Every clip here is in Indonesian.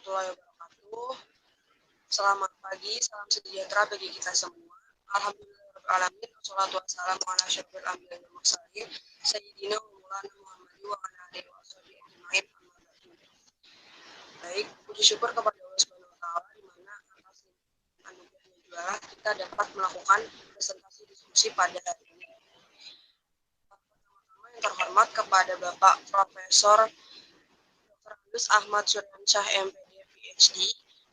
warahmatullahi wabarakatuh. Selamat pagi, salam sejahtera bagi kita semua. Alhamdulillahirrahmanirrahim. Wassalatu wassalamu ala asyrofil anbiya'i wal mursalin sayyidina wa maulana Muhammad wa ala alihi wa sahbihi ajma'in. Amma ba'du. Baik, puji syukur kepada Allah Subhanahu wa taala di mana atas anugerahnya juga kita dapat melakukan presentasi diskusi pada hari ini. Pertama-tama yang terhormat kepada Bapak Profesor Dr. Andus Ahmad Suryansyah MPD PhD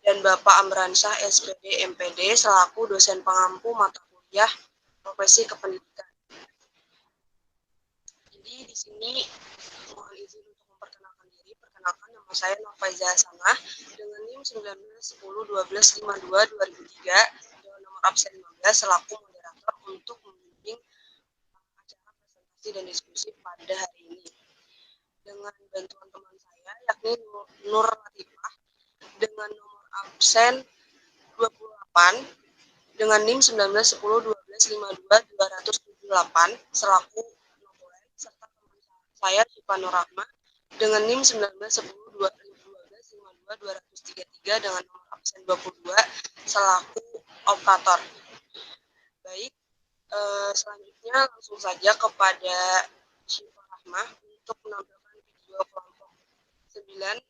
dan Bapak Amransyah SPD MPD selaku dosen pengampu mata kuliah profesi kependidikan. Jadi di sini mohon izin untuk memperkenalkan diri. Perkenalkan, nama saya Nur Faiza Hasanah dengan NIM 191012522003 dengan nomor absen 15 selaku moderator untuk membimbing acara presentasi dan diskusi pada hari ini. Dengan bantuan teman saya yakni Nur Latifah dengan nomor absen 28 dengan NIM 191012522078 selaku notulen serta teman saya Syifa Nur Rahma dengan NIM 191012522033 dengan nomor absen 22 selaku operator. Baik, selanjutnya langsung saja kepada Syifa Rahma untuk menampilkan video kelompok 9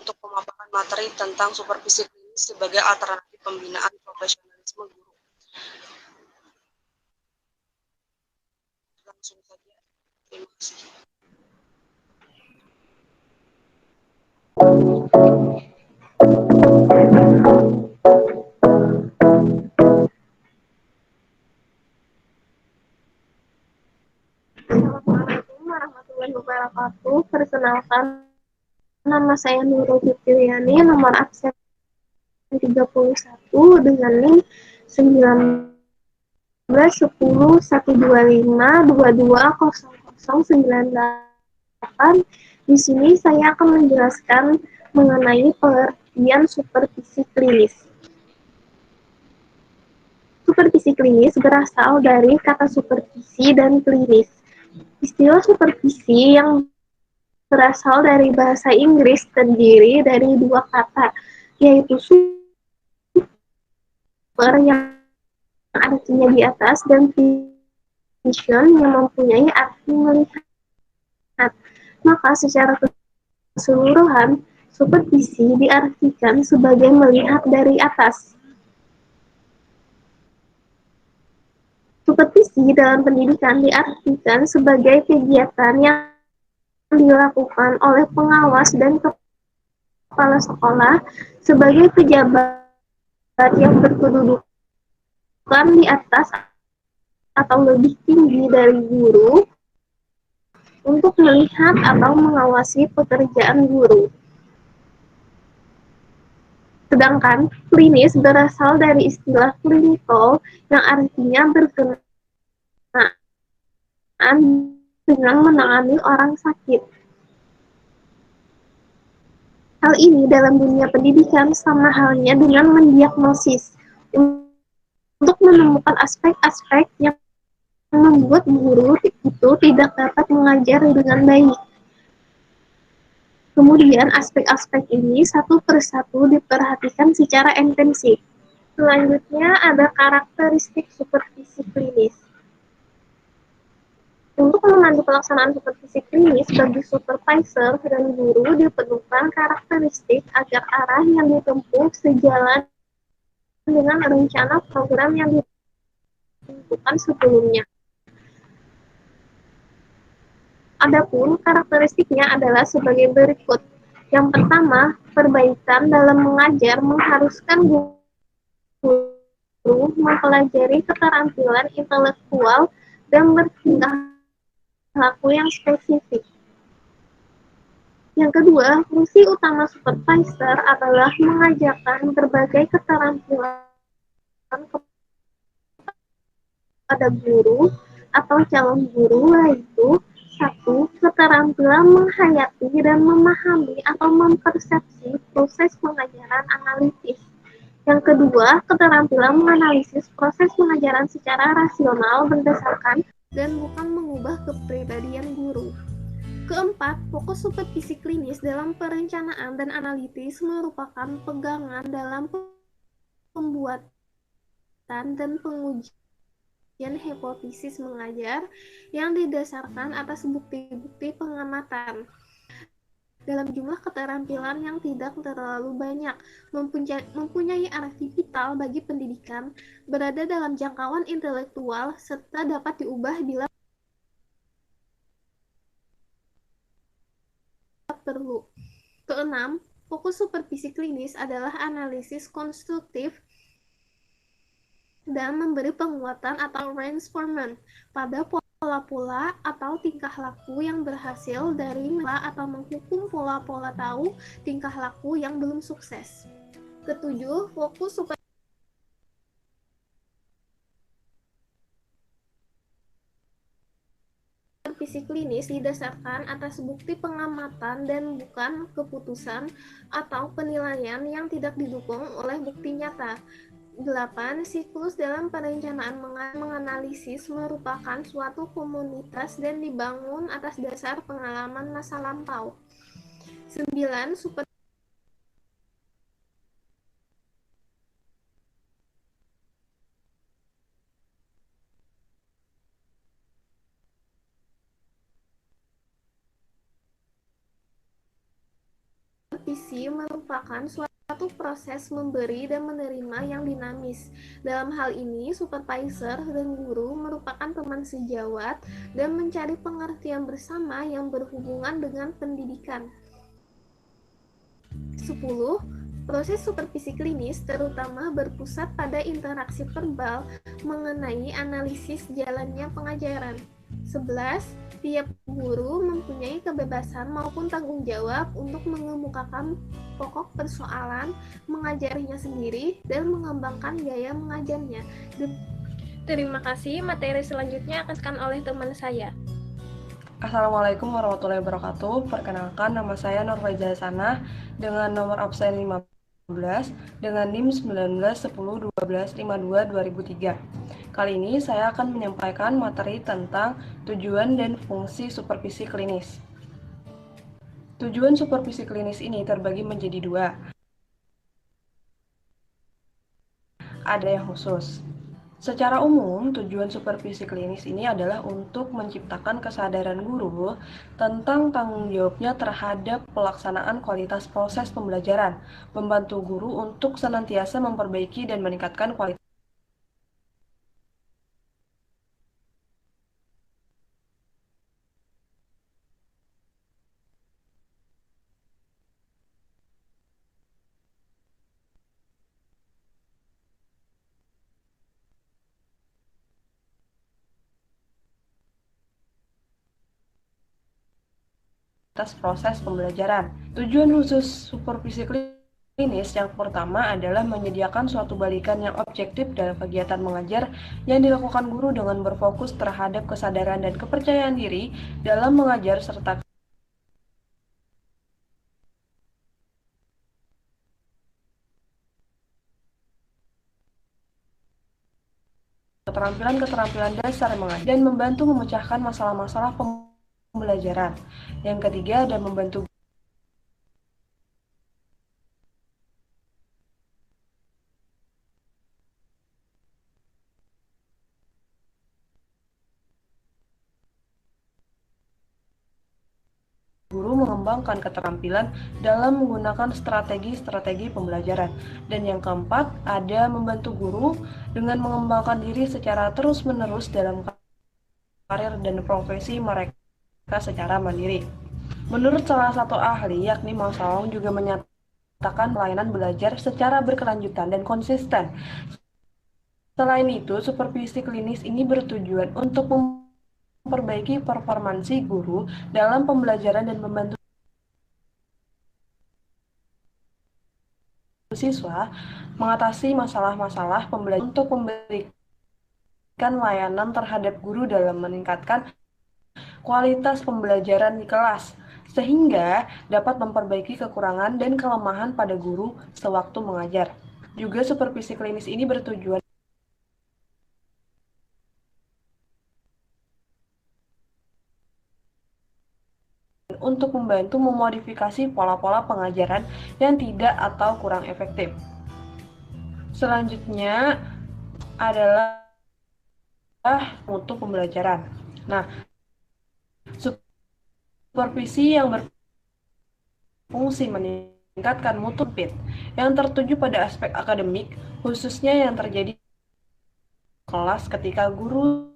untuk pemaparan materi tentang supervisi klinis sebagai alternatif pembinaan profesionalisme guru. Langsung saja, terima kasih. Assalamualaikum warahmatullahi wabarakatuh. Perkenalkan, nama saya Nurul Fitriani, nomor absen 31 dengan NIM 19101252200098. Di sini saya akan menjelaskan mengenai pengertian supervisi klinis. Supervisi klinis berasal dari kata supervisi dan klinis. Istilah supervisi yang berasal dari bahasa Inggris terdiri dari dua kata, yaitu super yang artinya di atas dan vision yang mempunyai arti melihat. Maka secara keseluruhan, supervisi diartikan sebagai melihat dari atas. Supervisi dalam pendidikan diartikan sebagai kegiatan yang dilakukan oleh pengawas dan kepala sekolah sebagai pejabat yang berkedudukan di atas atau lebih tinggi dari guru untuk melihat atau mengawasi pekerjaan guru. Sedangkan klinis berasal dari istilah clinical yang artinya berkenaan dengan menangani orang sakit. Hal ini dalam dunia pendidikan sama halnya dengan mendiagnosis untuk menemukan aspek-aspek yang membuat guru itu tidak dapat mengajar dengan baik. Kemudian aspek-aspek ini satu persatu diperhatikan secara intensif. Selanjutnya ada karakteristik supervisi klinis. Untuk memandu pelaksanaan supervisi klinis bagi supervisor dan guru diperlukan karakteristik agar arah yang ditempuh sejalan dengan rencana program yang ditentukan sebelumnya. Adapun karakteristiknya adalah sebagai berikut. Yang pertama, perbaikan dalam mengajar mengharuskan guru mempelajari keterampilan intelektual dan bertingkah laku yang spesifik. Yang kedua, fungsi utama supervisor adalah mengajarkan berbagai keterampilan kepada guru atau calon guru, yaitu 1. Keterampilan menghayati dan memahami atau mempersepsi proses pengajaran analitis. Yang kedua, keterampilan menganalisis proses pengajaran secara rasional berdasarkan dan bukan mengubah kepribadian guru. Keempat, fokus supervisi klinis dalam perencanaan dan analitis merupakan pegangan dalam pembuatan dan pengujian hipotesis mengajar yang didasarkan atas bukti-bukti pengamatan dalam jumlah keterampilan yang tidak terlalu banyak, mempunyai arti vital bagi pendidikan, berada dalam jangkauan intelektual, serta dapat diubah bila perlu. Keenam, fokus supervisi klinis adalah analisis konstruktif dan memberi penguatan atau reinforcement pada pola-pola atau tingkah laku yang berhasil dari atau menghukum pola-pola tahu tingkah laku yang belum sukses. Ketujuh, fokus supervisi klinis didasarkan atas bukti pengamatan dan bukan keputusan atau penilaian yang tidak didukung oleh bukti nyata. 8. Siklus dalam perencanaan menganalisis merupakan suatu komunitas dan dibangun atas dasar pengalaman masa lampau. 9. Supervisi merupakan suatu proses memberi dan menerima yang dinamis. Dalam hal ini, supervisor dan guru merupakan teman sejawat dan mencari pengertian bersama yang berhubungan dengan pendidikan. 10. Proses supervisi klinis terutama berpusat pada interaksi verbal mengenai analisis jalannya pengajaran. 11. Tiap guru mempunyai kebebasan maupun tanggung jawab untuk mengemukakan pokok persoalan, mengajarinya sendiri, dan mengembangkan gaya mengajarnya. Terima kasih. Materi selanjutnya akan oleh teman saya. Assalamualaikum warahmatullahi wabarakatuh. Perkenalkan, nama saya Nurfaiza Hasanah dengan nomor absen 15 dengan NIM 191012522003. Kali ini saya akan menyampaikan materi tentang tujuan dan fungsi supervisi klinis. Tujuan supervisi klinis ini terbagi menjadi dua. Ada yang khusus. Secara umum, tujuan supervisi klinis ini adalah untuk menciptakan kesadaran guru tentang tanggung jawabnya terhadap pelaksanaan kualitas proses pembelajaran, membantu guru untuk senantiasa memperbaiki dan meningkatkan kualitas proses pembelajaran. Tujuan khusus supervisi klinis yang pertama adalah menyediakan suatu balikan yang objektif dalam kegiatan mengajar yang dilakukan guru dengan berfokus terhadap kesadaran dan kepercayaan diri dalam mengajar serta keterampilan-keterampilan dasar mengajar dan membantu memecahkan masalah-masalah pembelajaran. Yang ketiga ada membantu guru mengembangkan keterampilan dalam menggunakan strategi-strategi pembelajaran. Dan yang keempat, ada membantu guru dengan mengembangkan diri secara terus-menerus dalam karir dan profesi mereka secara mandiri. Menurut salah satu ahli, yakni Mas Saung, juga menyatakan pelayanan belajar secara berkelanjutan dan konsisten. Selain itu, supervisi klinis ini bertujuan untuk memperbaiki performansi guru dalam pembelajaran dan membantu siswa mengatasi masalah-masalah pembelajaran untuk memberikan layanan terhadap guru dalam meningkatkan kualitas pembelajaran di kelas, sehingga dapat memperbaiki kekurangan dan kelemahan pada guru sewaktu mengajar. Juga supervisi klinis ini bertujuan untuk membantu memodifikasi pola-pola pengajaran yang tidak atau kurang efektif. Selanjutnya adalah mutu pembelajaran. Nah, supervisi yang berfungsi meningkatkan mutu yang tertuju pada aspek akademik, khususnya yang terjadi kelas ketika guru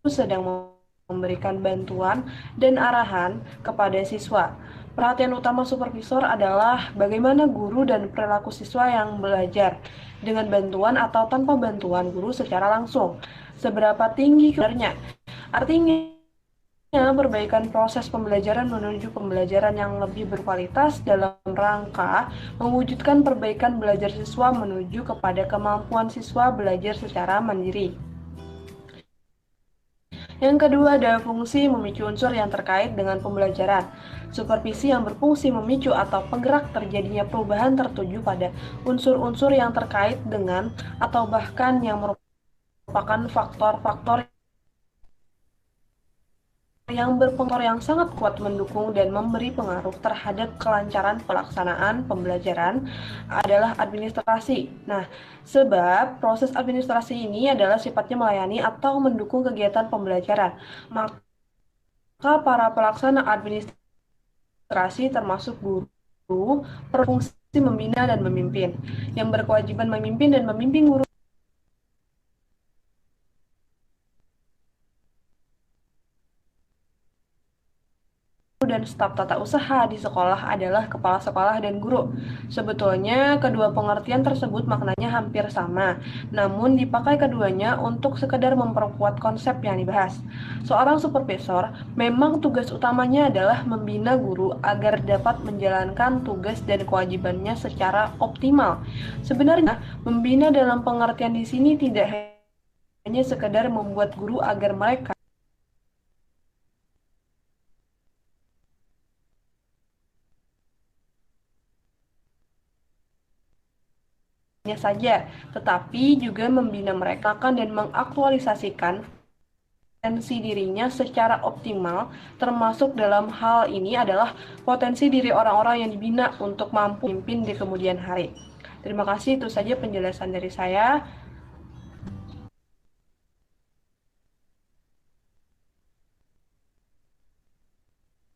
sedang memberikan bantuan dan arahan kepada siswa. Perhatian utama supervisor adalah bagaimana guru dan perilaku siswa yang belajar dengan bantuan atau tanpa bantuan guru secara langsung. Seberapa tinggi kedarnya. Artinya, perbaikan proses pembelajaran menuju pembelajaran yang lebih berkualitas dalam rangka mewujudkan perbaikan belajar siswa menuju kepada kemampuan siswa belajar secara mandiri. Yang kedua ada fungsi memicu unsur yang terkait dengan pembelajaran. Supervisi yang berfungsi memicu atau penggerak terjadinya perubahan tertuju pada unsur-unsur yang terkait dengan atau bahkan yang merupakan faktor-faktor yang berpengaruh yang sangat kuat mendukung dan memberi pengaruh terhadap kelancaran pelaksanaan pembelajaran adalah administrasi. Nah, sebab proses administrasi ini adalah sifatnya melayani atau mendukung kegiatan pembelajaran. Maka para pelaksana administrasi termasuk guru berfungsi membina dan memimpin, yang berkewajiban memimpin dan membimbing guru dan staf tata usaha di sekolah adalah kepala sekolah dan guru. Sebetulnya kedua pengertian tersebut maknanya hampir sama, namun dipakai keduanya untuk sekedar memperkuat konsep yang dibahas. Seorang supervisor memang tugas utamanya adalah membina guru agar dapat menjalankan tugas dan kewajibannya secara optimal. Sebenarnya, membina dalam pengertian di sini tidak hanya sekedar membuat guru agar mereka saja, tetapi juga membina mereka dan mengaktualisasikan potensi dirinya secara optimal, termasuk dalam hal ini adalah potensi diri orang-orang yang dibina untuk mampu memimpin di kemudian hari. Terima kasih, itu saja penjelasan dari saya.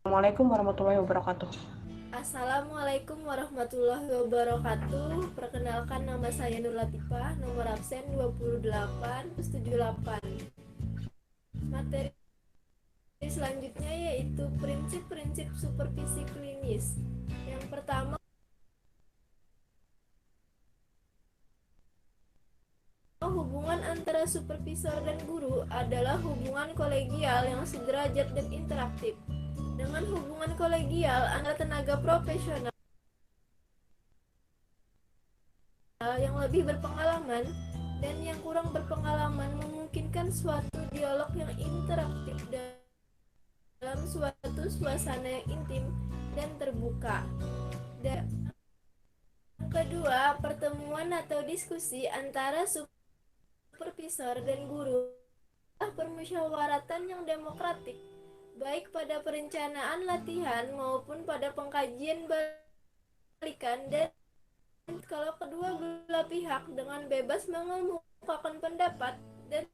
Assalamualaikum warahmatullahi wabarakatuh. Assalamualaikum warahmatullahi wabarakatuh. Perkenalkan, nama saya Nur Latifah, nomor absen 2878. Materi selanjutnya yaitu prinsip-prinsip supervisi klinis. Yang pertama, hubungan antara supervisor dan guru adalah hubungan kolegial yang sederajat dan interaktif. Dengan hubungan kolegial antara tenaga profesional yang lebih berpengalaman dan yang kurang berpengalaman memungkinkan suatu dialog yang interaktif dalam suatu suasana yang intim dan terbuka. Dan yang kedua, pertemuan atau diskusi antara supervisor dan guru adalah permusyawaratan yang demokratik, baik pada perencanaan latihan maupun pada pengkajian balikan, dan kalau kedua belah pihak dengan bebas mengemukakan pendapat dan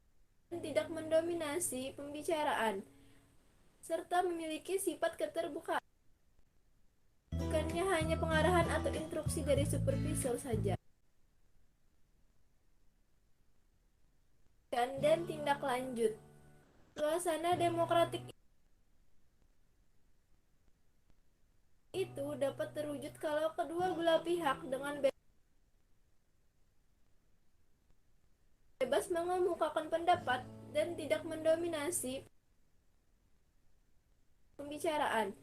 tidak mendominasi pembicaraan, serta memiliki sifat keterbukaan, bukannya hanya pengarahan atau instruksi dari supervisor saja. Dan tindak lanjut. Suasana demokratik itu dapat terwujud kalau kedua belah pihak dengan bebas mengemukakan pendapat dan tidak mendominasi pembicaraan,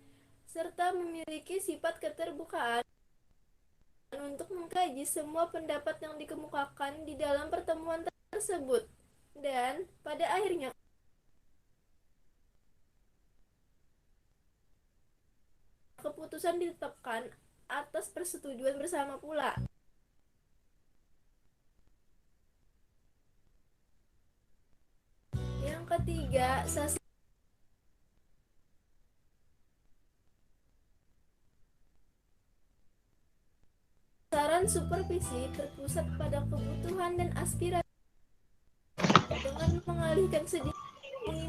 serta memiliki sifat keterbukaan untuk mengkaji semua pendapat yang dikemukakan di dalam pertemuan tersebut, dan pada akhirnya keputusan ditetapkan atas persetujuan bersama pula. Yang ketiga, supervisi terpusat pada kebutuhan dan aspirasi. Dengan mengalihkan sedini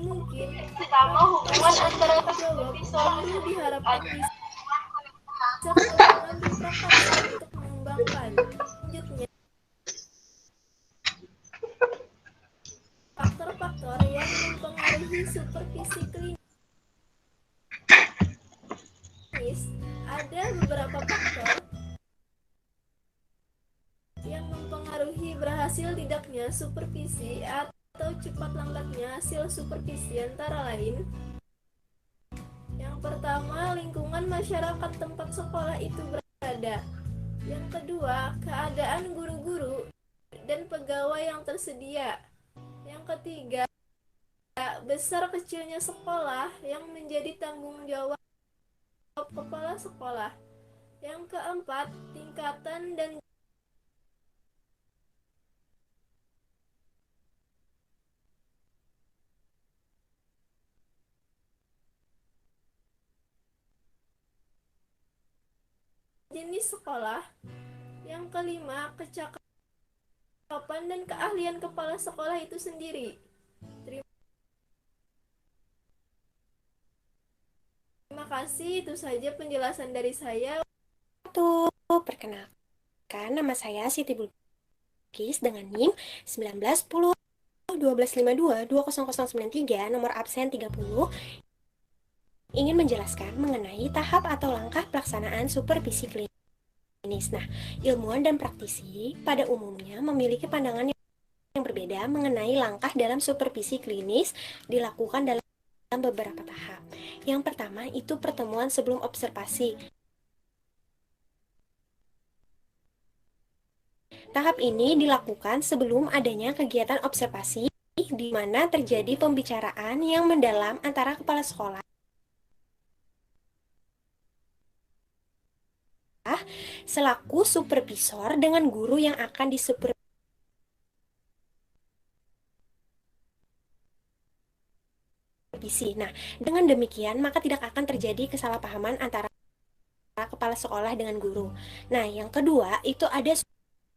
mungkin Hubungan antara jawab, supervisor guru dengan diharapkan agar bisa mengambil prakarsa untuk mengembangkan. Selanjutnya, faktor-faktor yang mempengaruhi supervisi klinis. Ada beberapa faktor yang mempengaruhi berhasil tidaknya supervisi atau cepat lambatnya hasil supervisi, antara lain: yang pertama, lingkungan masyarakat tempat sekolah itu berada. Yang kedua, keadaan guru-guru dan pegawai yang tersedia. Yang ketiga, besar kecilnya sekolah yang menjadi tanggung jawab kepala sekolah. Yang keempat, tingkatan dan jenis sekolah. Yang kelima, kecakapan dan keahlian kepala sekolah itu sendiri. Terima kasih, itu saja penjelasan dari saya. Perkenalkan, nama saya Siti Bilqis dengan NIM 1910 1252 20093, nomor absen 30, ingin menjelaskan mengenai tahap atau langkah pelaksanaan supervisi klinis. Nah, ilmuwan dan praktisi pada umumnya memiliki pandangan yang berbeda mengenai langkah dalam supervisi klinis dilakukan dalam beberapa tahap. Yang pertama itu pertemuan sebelum observasi. Tahap ini dilakukan sebelum adanya kegiatan observasi, di mana terjadi pembicaraan yang mendalam antara kepala sekolah selaku supervisor dengan guru yang akan disupervisi. Nah, dengan demikian maka tidak akan terjadi kesalahpahaman antara kepala sekolah dengan guru. Nah, yang kedua itu ada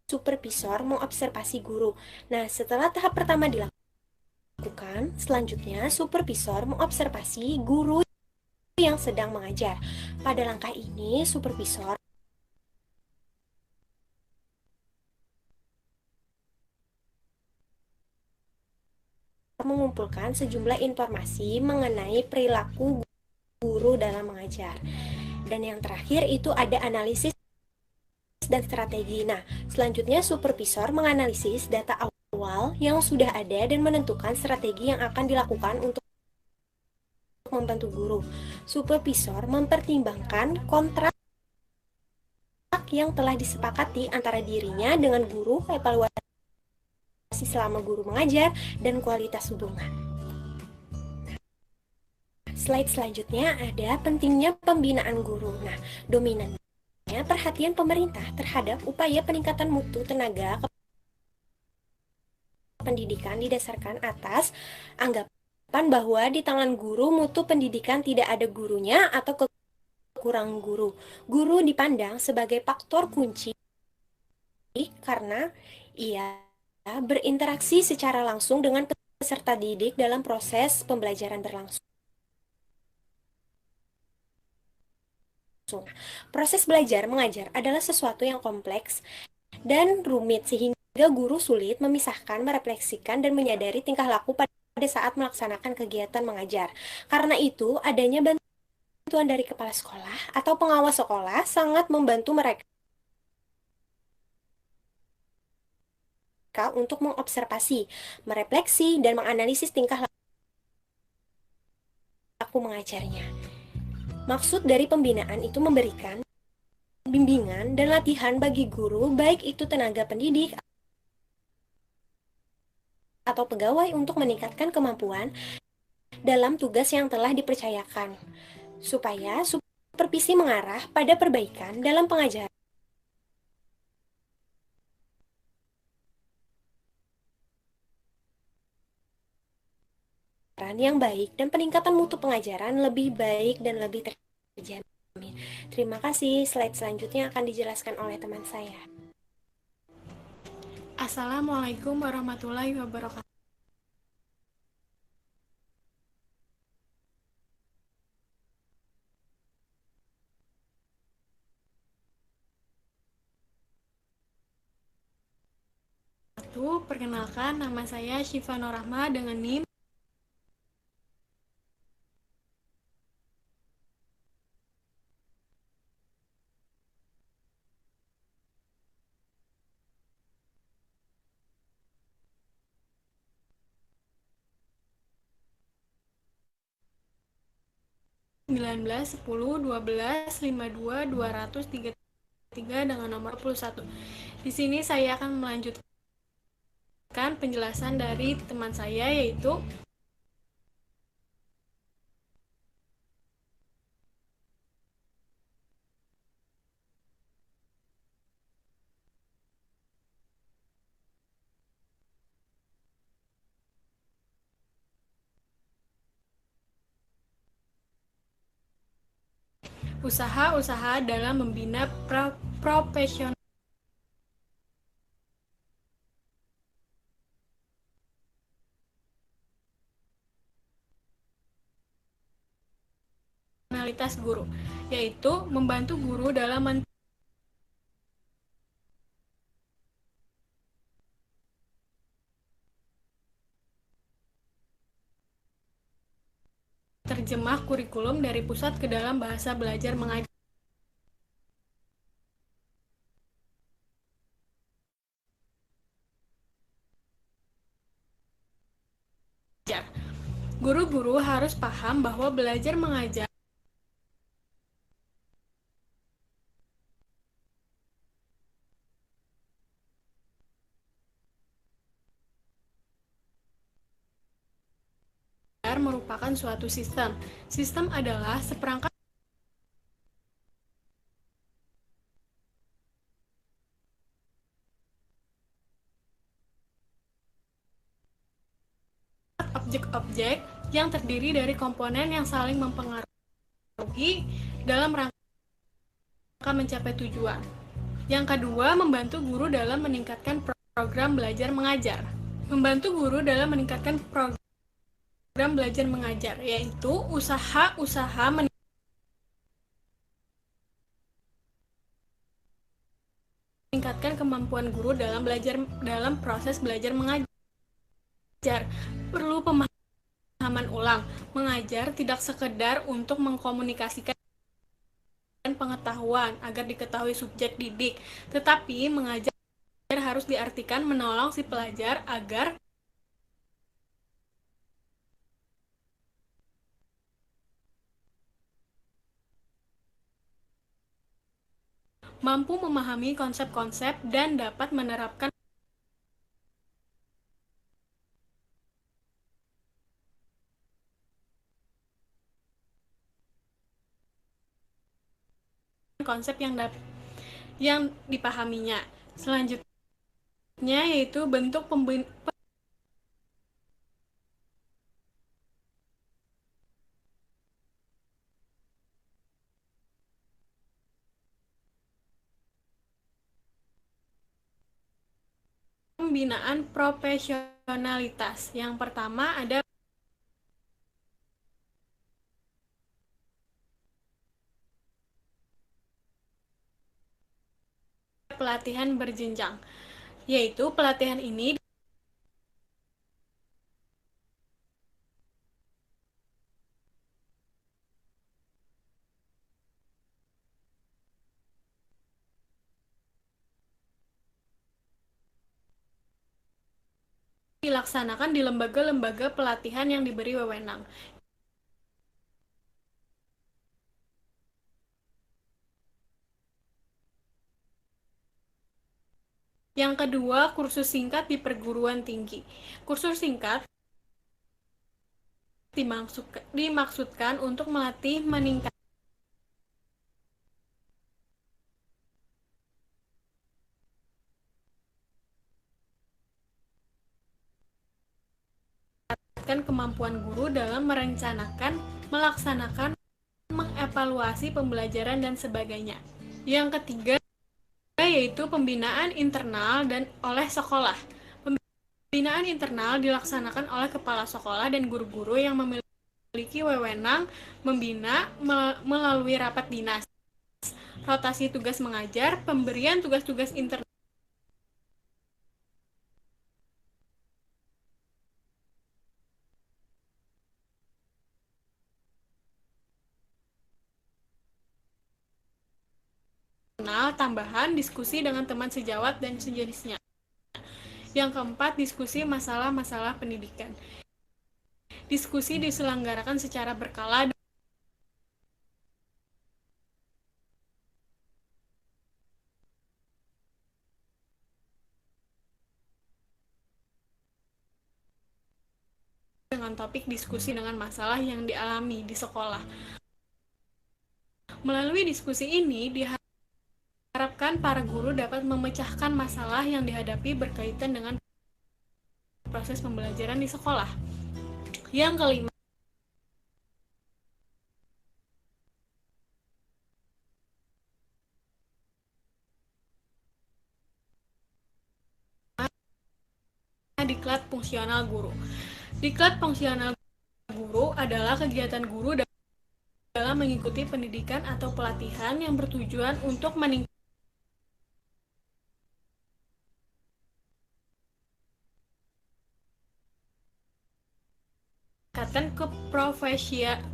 supervisor mengobservasi guru. Nah, setelah tahap pertama dilakukan, selanjutnya supervisor mengobservasi guru yang sedang mengajar. Pada langkah ini, supervisor mengumpulkan sejumlah informasi mengenai perilaku guru dalam mengajar. Dan yang terakhir itu ada analisis dan strategi. Nah, selanjutnya supervisor menganalisis data awal yang sudah ada dan menentukan strategi yang akan dilakukan untuk membantu guru. Supervisor mempertimbangkan kontrak yang telah disepakati antara dirinya dengan guru, evaluasi selama guru mengajar, dan kualitas hubungan. Slide selanjutnya ada pentingnya pembinaan guru. Nah, dominannya perhatian pemerintah terhadap upaya peningkatan mutu tenaga pendidikan didasarkan atas anggapan bahwa di tangan guru mutu pendidikan tidak ada gurunya atau kekurangan guru. Guru dipandang sebagai faktor kunci karena ia berinteraksi secara langsung dengan peserta didik dalam proses pembelajaran berlangsung. Proses belajar mengajar adalah sesuatu yang kompleks dan rumit sehingga guru sulit memisahkan, merefleksikan, dan menyadari tingkah laku pada saat melaksanakan kegiatan mengajar. Karena itu, adanya bantuan dari kepala sekolah atau pengawas sekolah sangat membantu mereka untuk mengobservasi, merefleksi, dan menganalisis tingkah laku mengajarnya. Maksud dari pembinaan itu memberikan bimbingan dan latihan bagi guru, baik itu tenaga pendidik atau pegawai, untuk meningkatkan kemampuan dalam tugas yang telah dipercayakan, supaya supervisi mengarah pada perbaikan dalam pengajaran yang baik dan peningkatan mutu pengajaran lebih baik dan lebih terjamin. Terima kasih. Slide selanjutnya akan dijelaskan oleh teman saya. Assalamualaikum warahmatullahi wabarakatuh. Perkenalkan, nama saya Syifa Norahma dengan NIM sembilan belas 10 12 52 233 dengan nomor 21. Di sini saya akan melanjutkan penjelasan dari teman saya, yaitu usaha-usaha dalam membina profesionalitas guru, yaitu membantu guru dalam terjemah kurikulum dari pusat ke dalam bahasa belajar mengajar. Guru-guru harus paham bahwa belajar mengajar merupakan suatu sistem. Sistem adalah seperangkat objek-objek yang terdiri dari komponen yang saling mempengaruhi dalam rangka mencapai tujuan. Yang kedua, membantu guru dalam meningkatkan program belajar mengajar. Membantu guru dalam meningkatkan program belajar mengajar, yaitu usaha-usaha meningkatkan kemampuan guru dalam proses belajar mengajar. Perlu pemahaman ulang. Mengajar tidak sekedar untuk mengkomunikasikan pengetahuan agar diketahui subjek didik, tetapi mengajar harus diartikan menolong si pelajar agar mampu memahami konsep-konsep dan dapat menerapkan konsep yang dipahaminya. Selanjutnya yaitu bentuk pembinaan profesionalitas. Yang pertama ada pelatihan berjenjang, yaitu pelatihan ini dilaksanakan di lembaga-lembaga pelatihan yang diberi wewenang. Yang kedua, kursus singkat di perguruan tinggi. Kursus singkat dimaksudkan untuk melatih meningkatkan kemampuan guru dalam merencanakan, melaksanakan, mengevaluasi pembelajaran dan sebagainya. Yang ketiga yaitu pembinaan internal dan oleh sekolah. Pembinaan internal dilaksanakan oleh kepala sekolah dan guru-guru yang memiliki wewenang membina melalui rapat dinas, rotasi tugas mengajar, pemberian tugas-tugas internal tambahan, diskusi dengan teman sejawat dan sejenisnya. Yang keempat, diskusi masalah-masalah pendidikan. Diskusi diselenggarakan secara berkala dengan topik diskusi dengan masalah yang dialami di sekolah. Melalui diskusi ini diharapkan para guru dapat memecahkan masalah yang dihadapi berkaitan dengan proses pembelajaran di sekolah. Yang kelima, diklat fungsional guru. Diklat fungsional guru adalah kegiatan guru dalam mengikuti pendidikan atau pelatihan yang bertujuan untuk meningkatkan keprofesian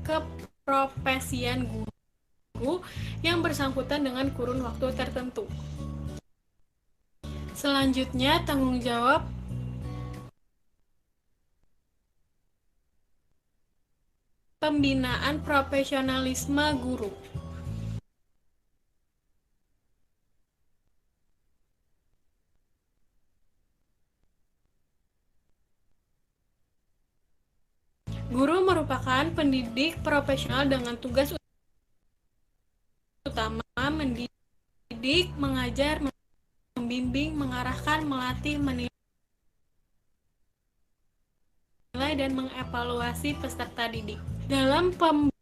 guru yang bersangkutan dengan kurun waktu tertentu. Selanjutnya, tanggung jawab pembinaan profesionalisme guru. Guru merupakan pendidik profesional dengan tugas utama mendidik, mengajar, membimbing, mengarahkan, melatih, menilai, dan mengevaluasi peserta didik. Dalam pembinaan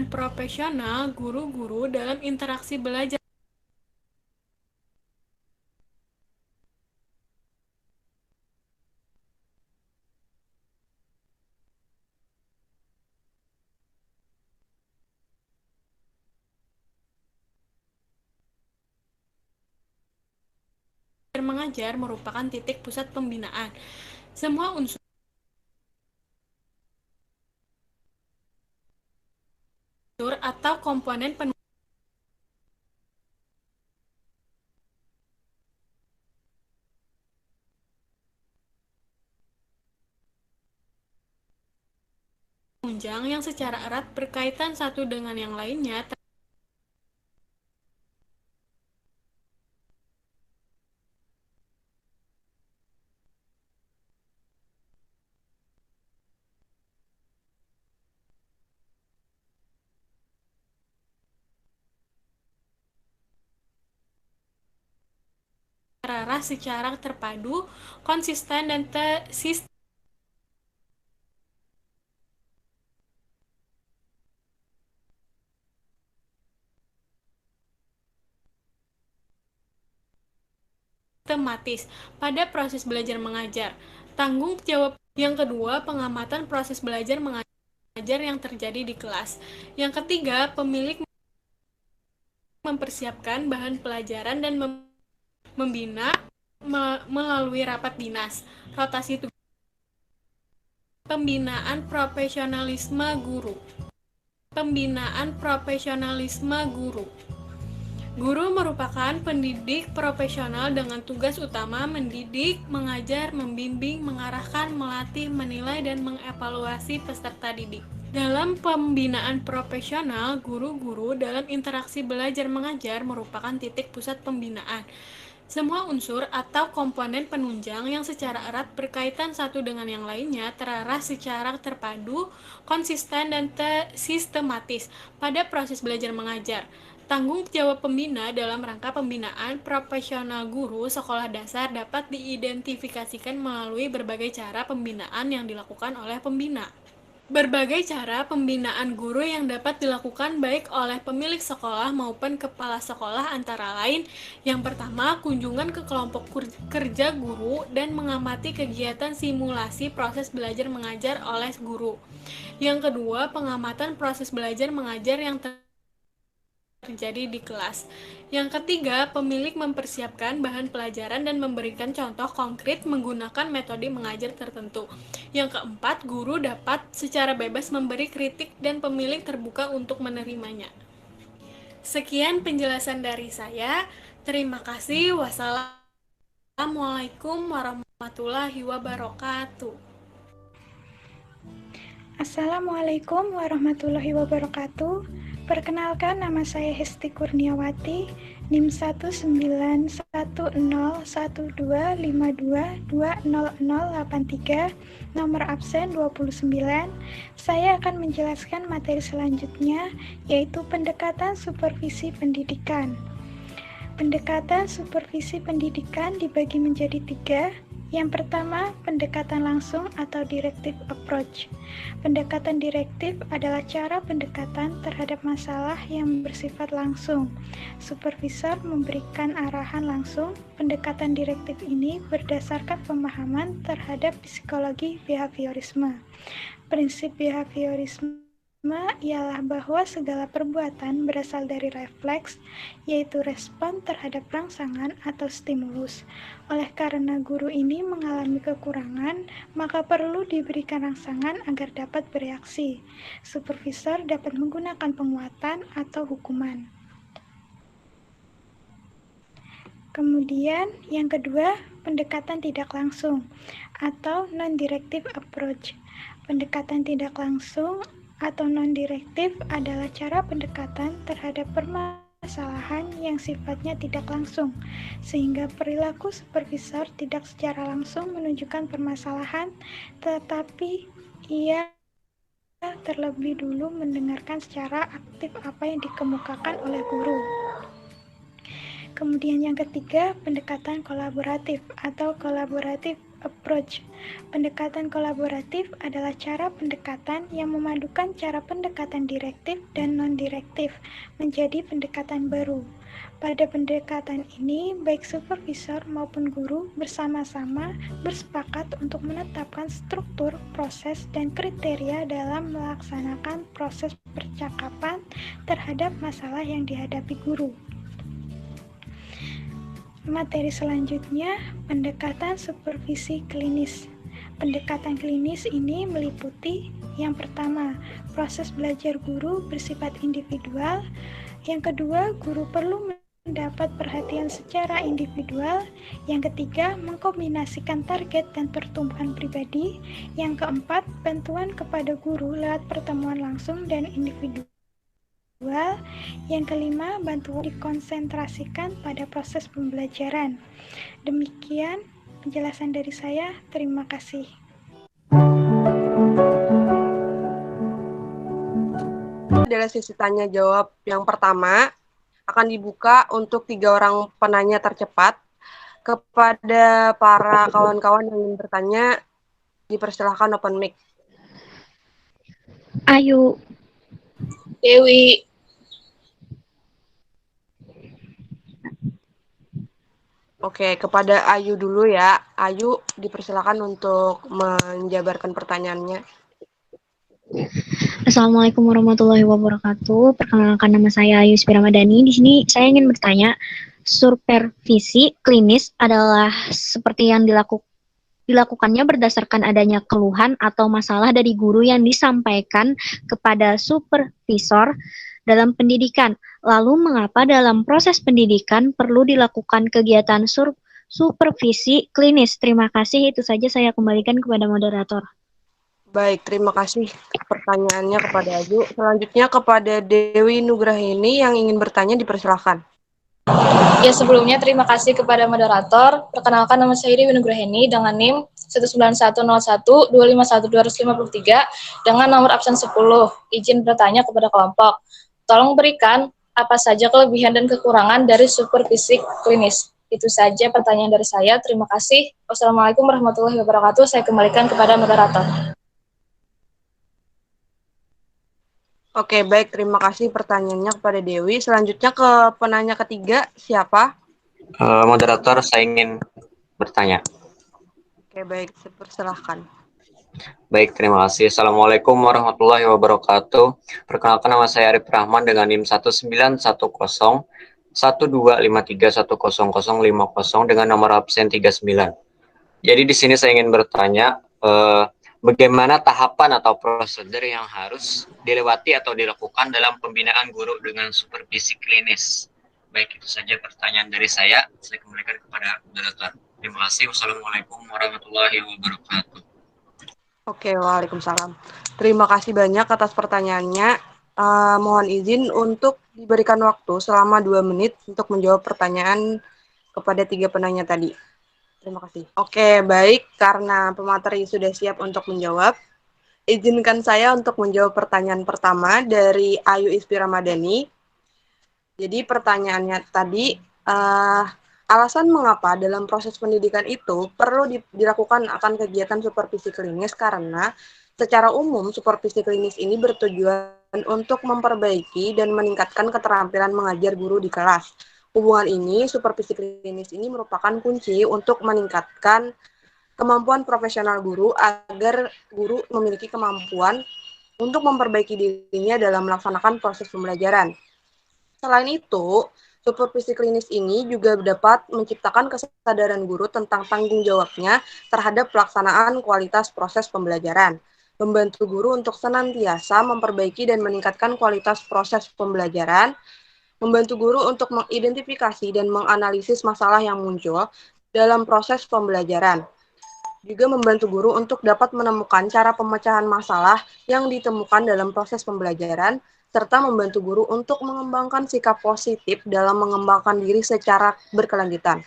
profesional guru-guru dalam interaksi belajar mengajar merupakan titik pusat pembinaan. Semua unsur atau komponen penunjang yang secara erat berkaitan satu dengan yang lainnya terarah secara terpadu, konsisten, dan sistematis pada proses belajar mengajar. Tanggung jawab yang kedua, pengamatan proses belajar mengajar yang terjadi di kelas. Yang ketiga, pemilik mempersiapkan bahan pelajaran dan membina melalui rapat dinas, rotasi tugas, pembinaan profesionalisme guru. Pembinaan profesionalisme guru. Guru merupakan pendidik profesional dengan tugas utama mendidik, mengajar, membimbing, mengarahkan, melatih, menilai, dan mengevaluasi peserta didik. Dalam pembinaan profesional, guru-guru dalam interaksi belajar mengajar merupakan titik pusat pembinaan. Semua unsur atau komponen penunjang yang secara erat berkaitan satu dengan yang lainnya terarah secara terpadu, konsisten, dan sistematis pada proses belajar mengajar. Tanggung jawab pembina dalam rangka pembinaan profesional guru sekolah dasar dapat diidentifikasikan melalui berbagai cara pembinaan yang dilakukan oleh pembina. Berbagai cara pembinaan guru yang dapat dilakukan baik oleh pemilik sekolah maupun kepala sekolah antara lain: yang pertama, kunjungan ke kelompok kerja guru dan mengamati kegiatan simulasi proses belajar mengajar oleh guru. Yang kedua, pengamatan proses belajar mengajar yang terjadi di kelas. Yang ketiga, pemilik mempersiapkan bahan pelajaran dan memberikan contoh konkret menggunakan metode mengajar tertentu. Yang keempat, guru dapat secara bebas memberi kritik dan pemilik terbuka untuk menerimanya. Sekian penjelasan dari saya. Terima kasih. Wassalamualaikum warahmatullahi wabarakatuh. Assalamualaikum warahmatullahi wabarakatuh. Perkenalkan, nama saya Hesti Kurniawati, NIM 1911012520083, nomor absen 29. Saya akan menjelaskan materi selanjutnya, yaitu pendekatan supervisi pendidikan. Pendekatan supervisi pendidikan dibagi menjadi 3. Yang pertama, pendekatan langsung atau directive approach. Pendekatan direktif adalah cara pendekatan terhadap masalah yang bersifat langsung. Supervisor memberikan arahan langsung. Pendekatan direktif ini berdasarkan pemahaman terhadap psikologi behaviorisme. Prinsip behaviorisme ialah bahwa segala perbuatan berasal dari refleks, yaitu respon terhadap rangsangan atau stimulus. Oleh karena guru ini mengalami kekurangan, maka perlu diberikan rangsangan agar dapat bereaksi. Supervisor dapat menggunakan penguatan atau hukuman. Kemudian, yang kedua, pendekatan tidak langsung atau non-directive approach. Pendekatan tidak langsung atau non-direktif adalah cara pendekatan terhadap permasalahan yang sifatnya tidak langsung, sehingga perilaku supervisor tidak secara langsung menunjukkan permasalahan, tetapi ia terlebih dulu mendengarkan secara aktif apa yang dikemukakan oleh guru. Kemudian yang ketiga, pendekatan kolaboratif atau collaborative approach. Pendekatan kolaboratif adalah cara pendekatan yang memadukan cara pendekatan direktif dan non-direktif menjadi pendekatan baru. Pada pendekatan ini, baik supervisor maupun guru bersama-sama bersepakat untuk menetapkan struktur, proses, dan kriteria dalam melaksanakan proses percakapan terhadap masalah yang dihadapi guru. Materi selanjutnya, pendekatan supervisi klinis. Pendekatan klinis ini meliputi yang pertama, proses belajar guru bersifat individual. Yang kedua, guru perlu mendapat perhatian secara individual. Yang ketiga, mengkombinasikan target dan pertumbuhan pribadi. Yang keempat, bantuan kepada guru lewat pertemuan langsung dan individual. Yang kelima, bantuan dikonsentrasikan pada proses pembelajaran. Demikian penjelasan dari saya. Terima kasih. Adalah sesi tanya jawab yang pertama. Akan dibuka untuk 3 orang penanya tercepat. Kepada para kawan-kawan yang ingin bertanya, dipersilahkan open mic. Ayu. Dewi. Oke, kepada Ayu dulu ya. Ayu, dipersilakan untuk menjabarkan pertanyaannya. Assalamualaikum warahmatullahi wabarakatuh. Perkenalkan, nama saya Ayu Spiramadani. Di sini saya ingin bertanya, supervisi klinis adalah seperti yang dilakukannya berdasarkan adanya keluhan atau masalah dari guru yang disampaikan kepada supervisor dalam pendidikan. Lalu mengapa dalam proses pendidikan perlu dilakukan kegiatan supervisi klinis? Terima kasih, itu saja, saya kembalikan kepada moderator. Baik, terima kasih pertanyaannya kepada Ayu. Selanjutnya kepada Dewi Nugrahini yang ingin bertanya, dipersilahkan. Ya, sebelumnya terima kasih kepada moderator. Perkenalkan, nama saya Dewi Nugrahini dengan NIM 19101251253 dengan nomor absen 10. Izin bertanya kepada kelompok. Tolong berikan Apa saja kelebihan dan kekurangan dari supervisi klinis? Itu saja pertanyaan dari saya. Terima kasih. Wassalamualaikum warahmatullahi wabarakatuh. Saya kembalikan kepada moderator. Oke, baik. Terima kasih pertanyaannya kepada Dewi. Selanjutnya ke penanya ketiga, siapa? Moderator, saya ingin bertanya. Oke, baik. Silahkan. Baik, terima kasih. Assalamualaikum warahmatullahi wabarakatuh. Perkenalkan, nama saya Arif Rahman dengan NIM 1910-1253100050 dengan nomor absen 39. Jadi di sini saya ingin bertanya, bagaimana tahapan atau prosedur yang harus dilewati atau dilakukan dalam pembinaan guru dengan supervisi klinis? Baik, itu saja pertanyaan dari saya. Saya kembalikan kepada moderator. Terima kasih. Wassalamualaikum warahmatullahi wabarakatuh. Oke, waalaikumsalam. Terima kasih banyak atas pertanyaannya. Mohon izin untuk diberikan waktu selama 2 menit untuk menjawab pertanyaan kepada 3 penanya tadi. Terima kasih. Oke, baik. Karena pemateri sudah siap untuk menjawab, izinkan saya untuk menjawab pertanyaan pertama dari Ayu Ispi Ramadhani. Jadi pertanyaannya tadi, alasan mengapa dalam proses pendidikan itu perlu dilakukan akan kegiatan supervisi klinis karena secara umum supervisi klinis ini bertujuan untuk memperbaiki dan meningkatkan keterampilan mengajar guru di kelas. Hubungan ini, supervisi klinis ini merupakan kunci untuk meningkatkan kemampuan profesional guru agar guru memiliki kemampuan untuk memperbaiki dirinya dalam melaksanakan proses pembelajaran. Selain itu, supervisi klinis ini juga dapat menciptakan kesadaran guru tentang tanggung jawabnya terhadap pelaksanaan kualitas proses pembelajaran, membantu guru untuk senantiasa memperbaiki dan meningkatkan kualitas proses pembelajaran, membantu guru untuk mengidentifikasi dan menganalisis masalah yang muncul dalam proses pembelajaran, juga membantu guru untuk dapat menemukan cara pemecahan masalah yang ditemukan dalam proses pembelajaran, serta membantu guru untuk mengembangkan sikap positif dalam mengembangkan diri secara berkelanjutan.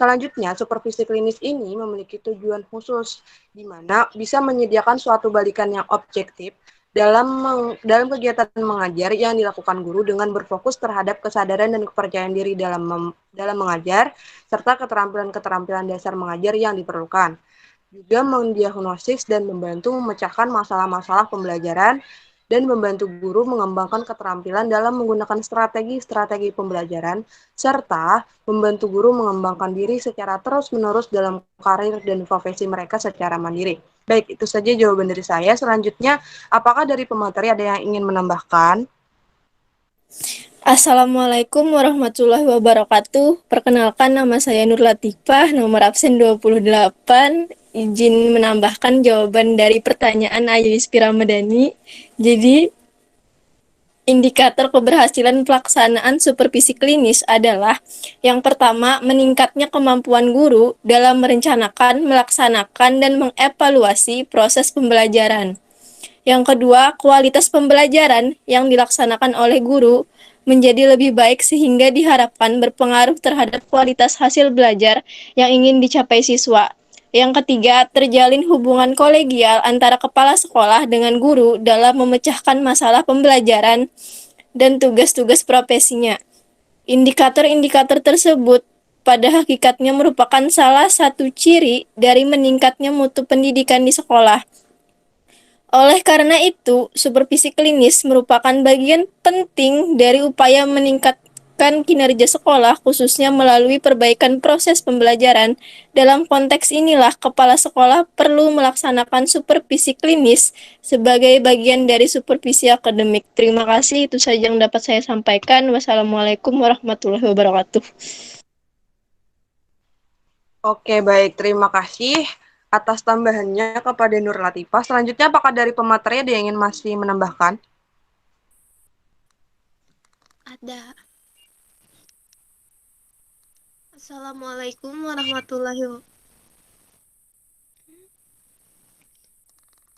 Selanjutnya, supervisi klinis ini memiliki tujuan khusus, di mana bisa menyediakan suatu balikan yang objektif dalam kegiatan mengajar yang dilakukan guru dengan berfokus terhadap kesadaran dan kepercayaan diri dalam mengajar, serta keterampilan-keterampilan dasar mengajar yang diperlukan. Juga mendiagnosis dan membantu memecahkan masalah-masalah pembelajaran dan membantu guru mengembangkan keterampilan dalam menggunakan strategi-strategi pembelajaran, serta membantu guru mengembangkan diri secara terus-menerus dalam karir dan profesi mereka secara mandiri. Baik, itu saja jawaban dari saya. Selanjutnya, apakah dari pemateri ada yang ingin menambahkan? Assalamualaikum warahmatullahi wabarakatuh. Perkenalkan, nama saya Nur Latifah, nomor absen 28. Izin menambahkan jawaban dari pertanyaan Ayu Ispi Ramadhani. Jadi, indikator keberhasilan pelaksanaan supervisi klinis adalah yang pertama, meningkatnya kemampuan guru dalam merencanakan, melaksanakan, dan mengevaluasi proses pembelajaran. Yang kedua, kualitas pembelajaran yang dilaksanakan oleh guru menjadi lebih baik sehingga diharapkan berpengaruh terhadap kualitas hasil belajar yang ingin dicapai siswa. Yang ketiga, terjalin hubungan kolegial antara kepala sekolah dengan guru dalam memecahkan masalah pembelajaran dan tugas-tugas profesinya. Indikator-indikator tersebut pada hakikatnya merupakan salah satu ciri dari meningkatnya mutu pendidikan di sekolah. Oleh karena itu, supervisi klinis merupakan bagian penting dari upaya meningkatkan kinerja sekolah, khususnya melalui perbaikan proses pembelajaran. Dalam konteks inilah, kepala sekolah perlu melaksanakan supervisi klinis sebagai bagian dari supervisi akademik. Terima kasih, itu saja yang dapat saya sampaikan. Wassalamualaikum warahmatullahi wabarakatuh. Oke, baik. Terima kasih atas tambahannya kepada Nur Latifah. Selanjutnya, apakah dari pemateri ada yang ingin masih menambahkan? Ada. Assalamualaikum warahmatullahi wabarakatuh.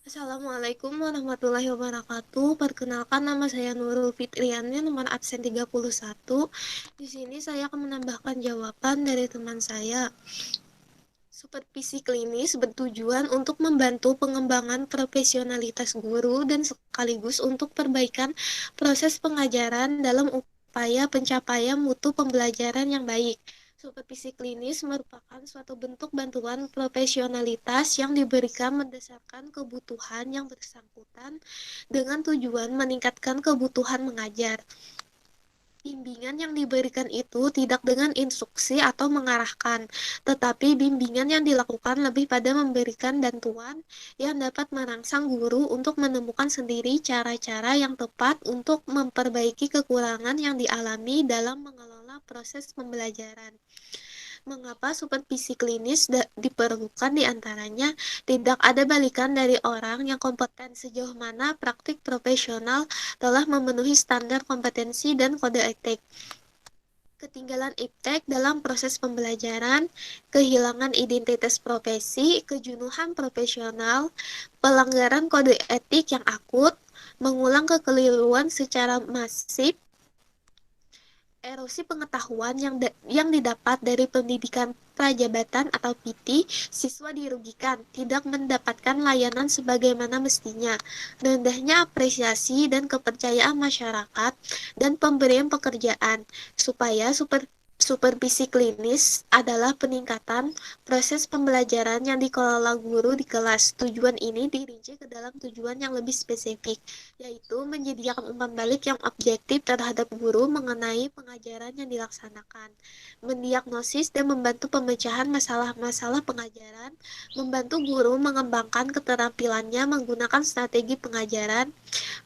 Assalamualaikum warahmatullahi wabarakatuh. Perkenalkan, nama saya Nurul Fitriani, nomor absen 31. Di sini saya akan menambahkan jawaban dari teman saya. Supervisi klinis bertujuan untuk membantu pengembangan profesionalitas guru dan sekaligus untuk perbaikan proses pengajaran dalam upaya pencapaian mutu pembelajaran yang baik. Supervisi klinis merupakan suatu bentuk bantuan profesionalitas yang diberikan berdasarkan kebutuhan yang bersangkutan dengan tujuan meningkatkan kebutuhan mengajar. Bimbingan yang diberikan itu tidak dengan instruksi atau mengarahkan, tetapi bimbingan yang dilakukan lebih pada memberikan bantuan yang dapat merangsang guru untuk menemukan sendiri cara-cara yang tepat untuk memperbaiki kekurangan yang dialami dalam mengelola proses pembelajaran. Mengapa supervisi klinis diperlukan diantaranya tidak ada balikan dari orang yang kompeten sejauh mana praktik profesional telah memenuhi standar kompetensi dan kode etik. Ketinggalan iptek dalam proses pembelajaran, kehilangan identitas profesi, kejenuhan profesional, pelanggaran kode etik yang akut, mengulang kekeliruan secara masif, erosi pengetahuan yang didapat dari pendidikan prajabatan atau PT, siswa dirugikan, tidak mendapatkan layanan sebagaimana mestinya, rendahnya apresiasi dan kepercayaan masyarakat, dan pemberian pekerjaan, supaya supervisi klinis adalah peningkatan proses pembelajaran yang dikelola guru di kelas. Tujuan ini dirinci ke dalam tujuan yang lebih spesifik, yaitu menyediakan umpan balik yang objektif terhadap guru mengenai pengajaran yang dilaksanakan, mendiagnosis dan membantu pemecahan masalah-masalah pengajaran, membantu guru mengembangkan keterampilannya menggunakan strategi pengajaran,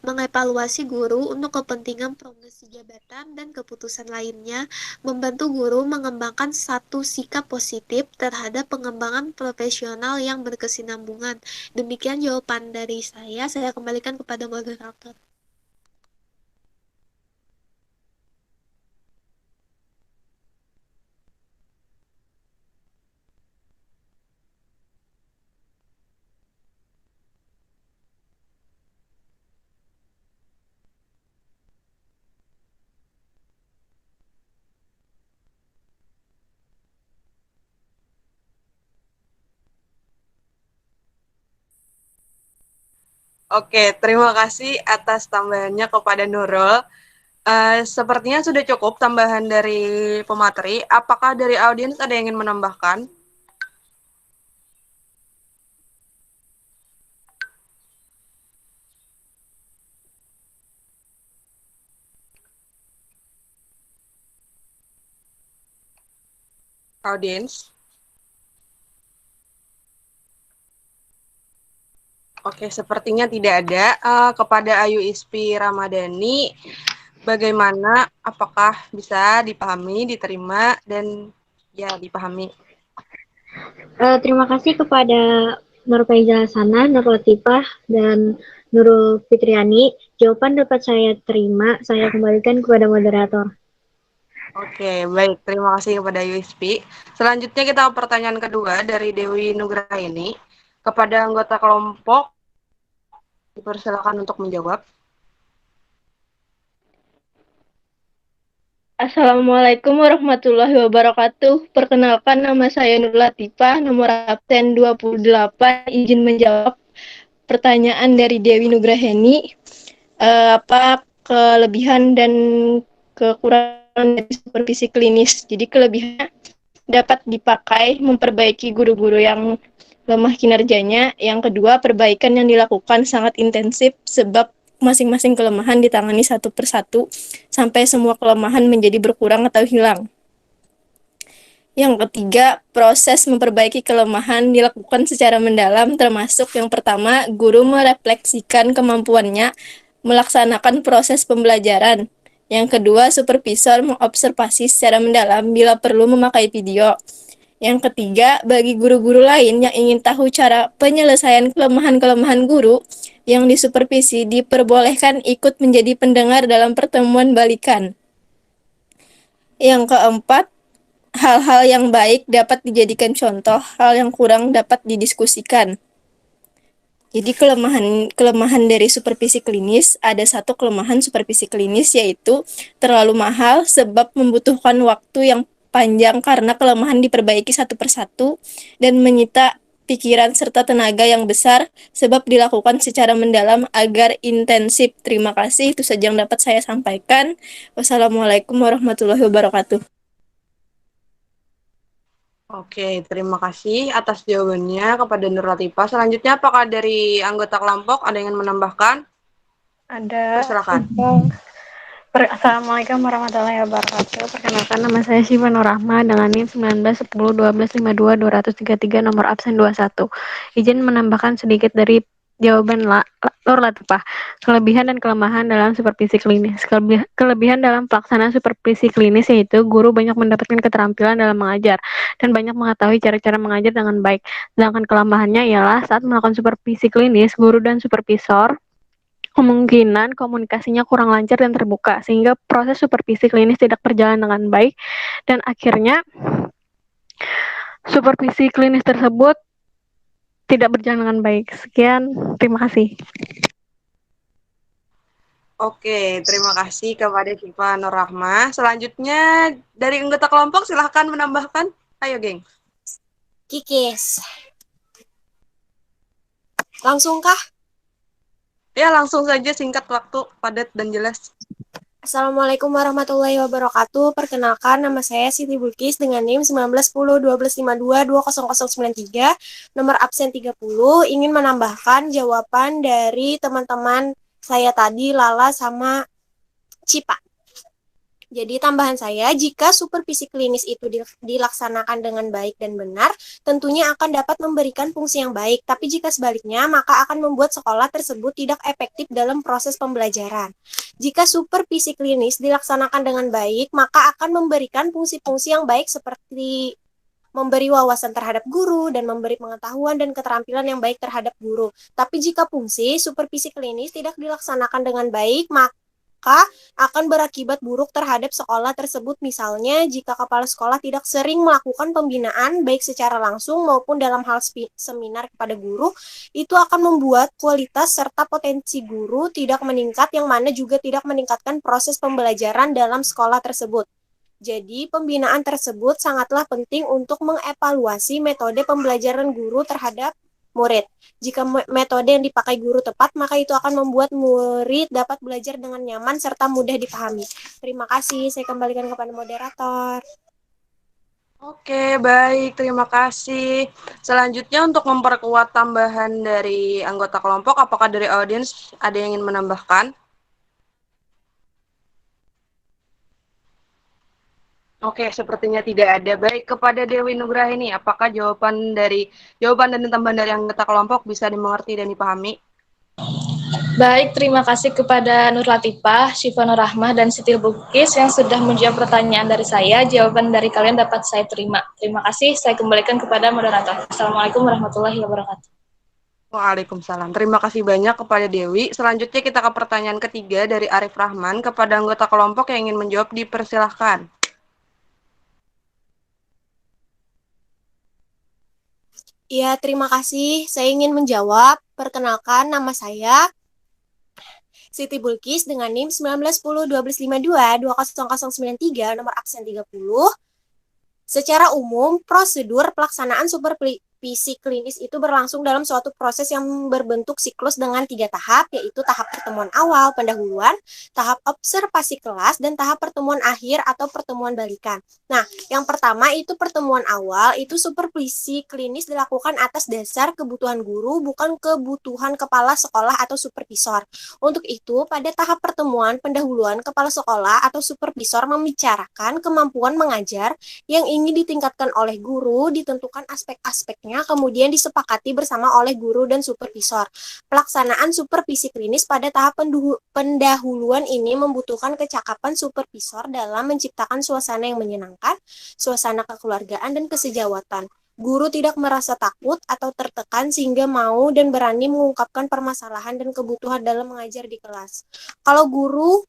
mengevaluasi guru untuk kepentingan promosi jabatan dan keputusan lainnya, membantu guru mengembangkan satu sikap positif terhadap pengembangan profesional yang berkesinambungan. Demikian jawaban dari saya kembalikan kepada moderator. Oke, terima kasih atas tambahannya kepada Nurul. Sepertinya sudah cukup tambahan dari pemateri. Apakah dari audiens ada yang ingin menambahkan? Audiens? Oke, sepertinya tidak ada. Kepada Ayu Ispi Ramadhani, bagaimana? Apakah bisa dipahami, diterima, dan ya dipahami? Terima kasih kepada Nur Faiza Hasanah, Nur Latifah, dan Nurul Fitriani. Jawaban dapat saya terima. Saya kembalikan kepada moderator. Oke, baik. Terima kasih kepada USP. Selanjutnya kita pertanyaan kedua dari Dewi Nugraini. Kepada anggota kelompok, dipersilakan untuk menjawab. Assalamualaikum warahmatullahi wabarakatuh. Perkenalkan, nama saya Nur Latifah, nomor absen 28. Izin menjawab pertanyaan dari Dewi Nugraheni. Apa kelebihan dan kekurangan dari supervisi klinis? Jadi kelebihannya dapat dipakai memperbaiki guru-guru yang lemah kinerjanya. Yang kedua, perbaikan yang dilakukan sangat intensif sebab masing-masing kelemahan ditangani satu persatu sampai semua kelemahan menjadi berkurang atau hilang. Yang ketiga, proses memperbaiki kelemahan dilakukan secara mendalam, termasuk yang pertama, guru merefleksikan kemampuannya melaksanakan proses pembelajaran. Yang kedua, supervisor mengobservasi secara mendalam bila perlu memakai video. Yang ketiga, bagi guru-guru lain yang ingin tahu cara penyelesaian kelemahan-kelemahan guru yang disupervisi diperbolehkan ikut menjadi pendengar dalam pertemuan balikan. Yang keempat, hal-hal yang baik dapat dijadikan contoh, hal yang kurang dapat didiskusikan. Jadi kelemahan dari supervisi klinis, ada satu kelemahan supervisi klinis yaitu terlalu mahal sebab membutuhkan waktu yang panjang karena kelemahan diperbaiki satu persatu dan menyita pikiran, serta tenaga yang besar, sebab dilakukan secara mendalam agar intensif. Terima kasih, itu saja yang dapat saya sampaikan. Wassalamualaikum warahmatullahi wabarakatuh. Oke, terima kasih atas jawabannya kepada Nur Latifah. Selanjutnya, apakah dari anggota kelompok ada yang ingin menambahkan? Ada. Silakan. Assalamualaikum warahmatullahi wabarakatuh. Perkenalkan, nama saya Syifa Nur Rahma dengan NIM 19101252 nomor absen 21. Izin menambahkan sedikit dari jawaban Nur Latifah. Kelebihan dan kelemahan dalam supervisi klinis. Kelebihan dalam pelaksanaan supervisi klinis yaitu guru banyak mendapatkan keterampilan dalam mengajar dan banyak mengetahui cara-cara mengajar dengan baik. Sedangkan kelemahannya ialah saat melakukan supervisi klinis, guru dan supervisor kemungkinan komunikasinya kurang lancar dan terbuka, sehingga proses supervisi klinis tidak berjalan dengan baik, dan akhirnya supervisi klinis tersebut tidak berjalan dengan baik. Sekian, terima kasih. Oke, terima kasih kepada Syifa Nur Rahma. Selanjutnya, dari anggota kelompok, silahkan menambahkan. Ayo, geng. Kikis. Langsung kah? Ya, langsung saja, singkat waktu, padat dan jelas. Assalamualaikum warahmatullahi wabarakatuh. Perkenalkan, nama saya Siti Bulkis dengan NIM 19101252200093, nomor absen 30. Ingin menambahkan jawaban dari teman-teman saya tadi, Lala sama Cipa. Jadi tambahan saya, jika supervisi klinis itu dilaksanakan dengan baik dan benar, tentunya akan dapat memberikan fungsi yang baik. Tapi jika sebaliknya, maka akan membuat sekolah tersebut tidak efektif dalam proses pembelajaran. Jika supervisi klinis dilaksanakan dengan baik, maka akan memberikan fungsi-fungsi yang baik seperti memberi wawasan terhadap guru dan memberi pengetahuan dan keterampilan yang baik terhadap guru. Tapi jika fungsi supervisi klinis tidak dilaksanakan dengan baik, maka akan berakibat buruk terhadap sekolah tersebut. Misalnya, jika kepala sekolah tidak sering melakukan pembinaan baik secara langsung maupun dalam hal seminar kepada guru, itu akan membuat kualitas serta potensi guru tidak meningkat, yang mana juga tidak meningkatkan proses pembelajaran dalam sekolah tersebut. Jadi, pembinaan tersebut sangatlah penting untuk mengevaluasi metode pembelajaran guru terhadap murid. Jika metode yang dipakai guru tepat, maka itu akan membuat murid dapat belajar dengan nyaman serta mudah dipahami. Terima kasih, saya kembalikan kepada moderator. Oke, baik, terima kasih. Selanjutnya untuk memperkuat tambahan dari anggota kelompok, apakah dari audiens ada yang ingin menambahkan? Oke, sepertinya tidak ada. Baik, kepada Dewi Nugraheni, apakah jawaban dan tambahan dari anggota kelompok bisa dimengerti dan dipahami? Baik, terima kasih kepada Nur Latifah, Syifa Nur Rahmah, dan Siti Bulkis yang sudah menjawab pertanyaan dari saya. Jawaban dari kalian dapat saya terima. Terima kasih, saya kembalikan kepada moderator. Assalamualaikum warahmatullahi wabarakatuh. Waalaikumsalam. Terima kasih banyak kepada Dewi. Selanjutnya kita ke pertanyaan ketiga dari Arif Rahman. Kepada anggota kelompok yang ingin menjawab, dipersilahkan. Ya, terima kasih. Saya ingin menjawab. Perkenalkan, nama saya Siti Bulkis dengan NIM 19101252200093, nomor absen 30. Secara umum, prosedur pelaksanaan supervisi klinis itu berlangsung dalam suatu proses yang berbentuk siklus dengan 3 tahap, yaitu tahap pertemuan awal, pendahuluan, tahap observasi kelas, dan tahap pertemuan akhir atau pertemuan balikan. Nah, yang pertama itu pertemuan awal, itu supervisi klinis dilakukan atas dasar kebutuhan guru, bukan kebutuhan kepala sekolah atau supervisor. Untuk itu, pada tahap pertemuan pendahuluan, kepala sekolah atau supervisor membicarakan kemampuan mengajar yang ingin ditingkatkan oleh guru, ditentukan aspek-aspeknya, kemudian disepakati bersama oleh guru dan supervisor. Pelaksanaan supervisi klinis pada tahap pendahuluan ini membutuhkan kecakapan supervisor dalam menciptakan suasana yang menyenangkan, suasana kekeluargaan dan kesejawatan. Guru tidak merasa takut atau tertekan sehingga mau dan berani mengungkapkan permasalahan dan kebutuhan dalam mengajar di kelas. Kalau guru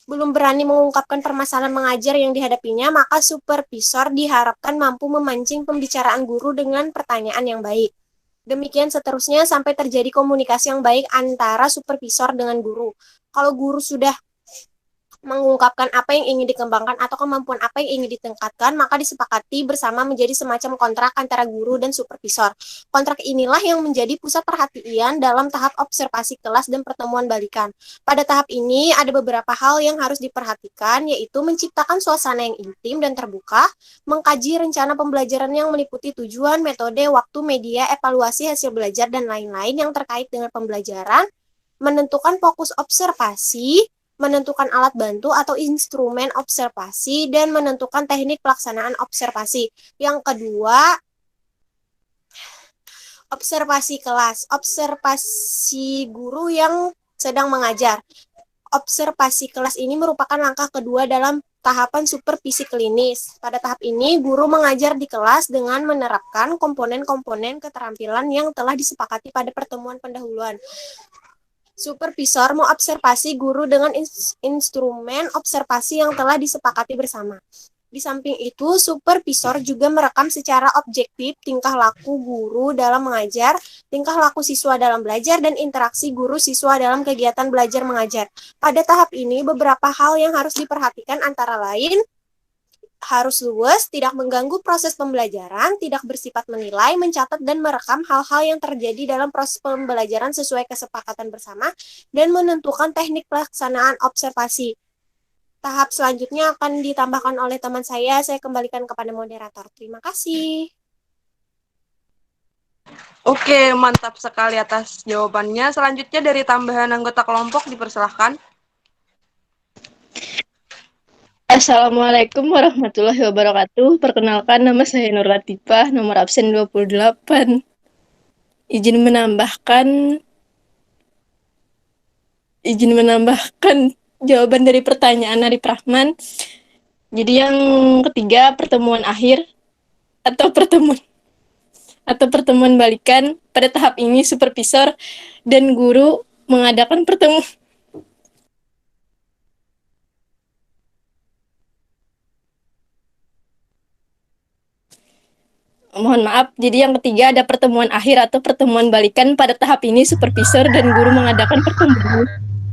belum berani mengungkapkan permasalahan mengajar yang dihadapinya, maka supervisor diharapkan mampu memancing pembicaraan guru dengan pertanyaan yang baik. Demikian seterusnya sampai terjadi komunikasi yang baik antara supervisor dengan guru. Kalau guru sudah mengungkapkan apa yang ingin dikembangkan atau kemampuan apa yang ingin ditingkatkan, maka disepakati bersama menjadi semacam kontrak antara guru dan supervisor. Kontrak inilah yang menjadi pusat perhatian dalam tahap observasi kelas dan pertemuan balikan. Pada tahap ini ada beberapa hal yang harus diperhatikan, yaitu menciptakan suasana yang intim dan terbuka, mengkaji rencana pembelajaran yang meliputi tujuan, metode, waktu, media, evaluasi hasil belajar, dan lain-lain yang terkait dengan pembelajaran, menentukan fokus observasi, menentukan alat bantu atau instrumen observasi, dan menentukan teknik pelaksanaan observasi. Yang kedua, observasi kelas, observasi guru yang sedang mengajar. Observasi kelas ini merupakan langkah kedua dalam tahapan supervisi klinis. Pada tahap ini, guru mengajar di kelas dengan menerapkan komponen-komponen keterampilan yang telah disepakati pada pertemuan pendahuluan. Supervisor mengobservasi guru dengan instrumen observasi yang telah disepakati bersama. Di samping itu, supervisor juga merekam secara objektif tingkah laku guru dalam mengajar, tingkah laku siswa dalam belajar, dan interaksi guru-siswa dalam kegiatan belajar mengajar. Pada tahap ini, beberapa hal yang harus diperhatikan antara lain, harus luwes, tidak mengganggu proses pembelajaran, tidak bersifat menilai, mencatat, dan merekam hal-hal yang terjadi dalam proses pembelajaran sesuai kesepakatan bersama, dan menentukan teknik pelaksanaan observasi. Tahap selanjutnya akan ditambahkan oleh teman saya kembalikan kepada moderator. Terima kasih. Oke, mantap sekali atas jawabannya. Selanjutnya dari tambahan anggota kelompok dipersilahkan. Assalamualaikum warahmatullahi wabarakatuh. Perkenalkan, nama saya Nur Latifah, nomor absen 28. Izin menambahkan jawaban dari pertanyaan Arif Rahman. Jadi yang ketiga, pertemuan akhir atau pertemuan balikan. Pada tahap ini supervisor dan guru mengadakan pertemuan. Mohon maaf, jadi yang ketiga ada pertemuan akhir atau pertemuan balikan. Pada tahap ini supervisor dan guru mengadakan pertemuan.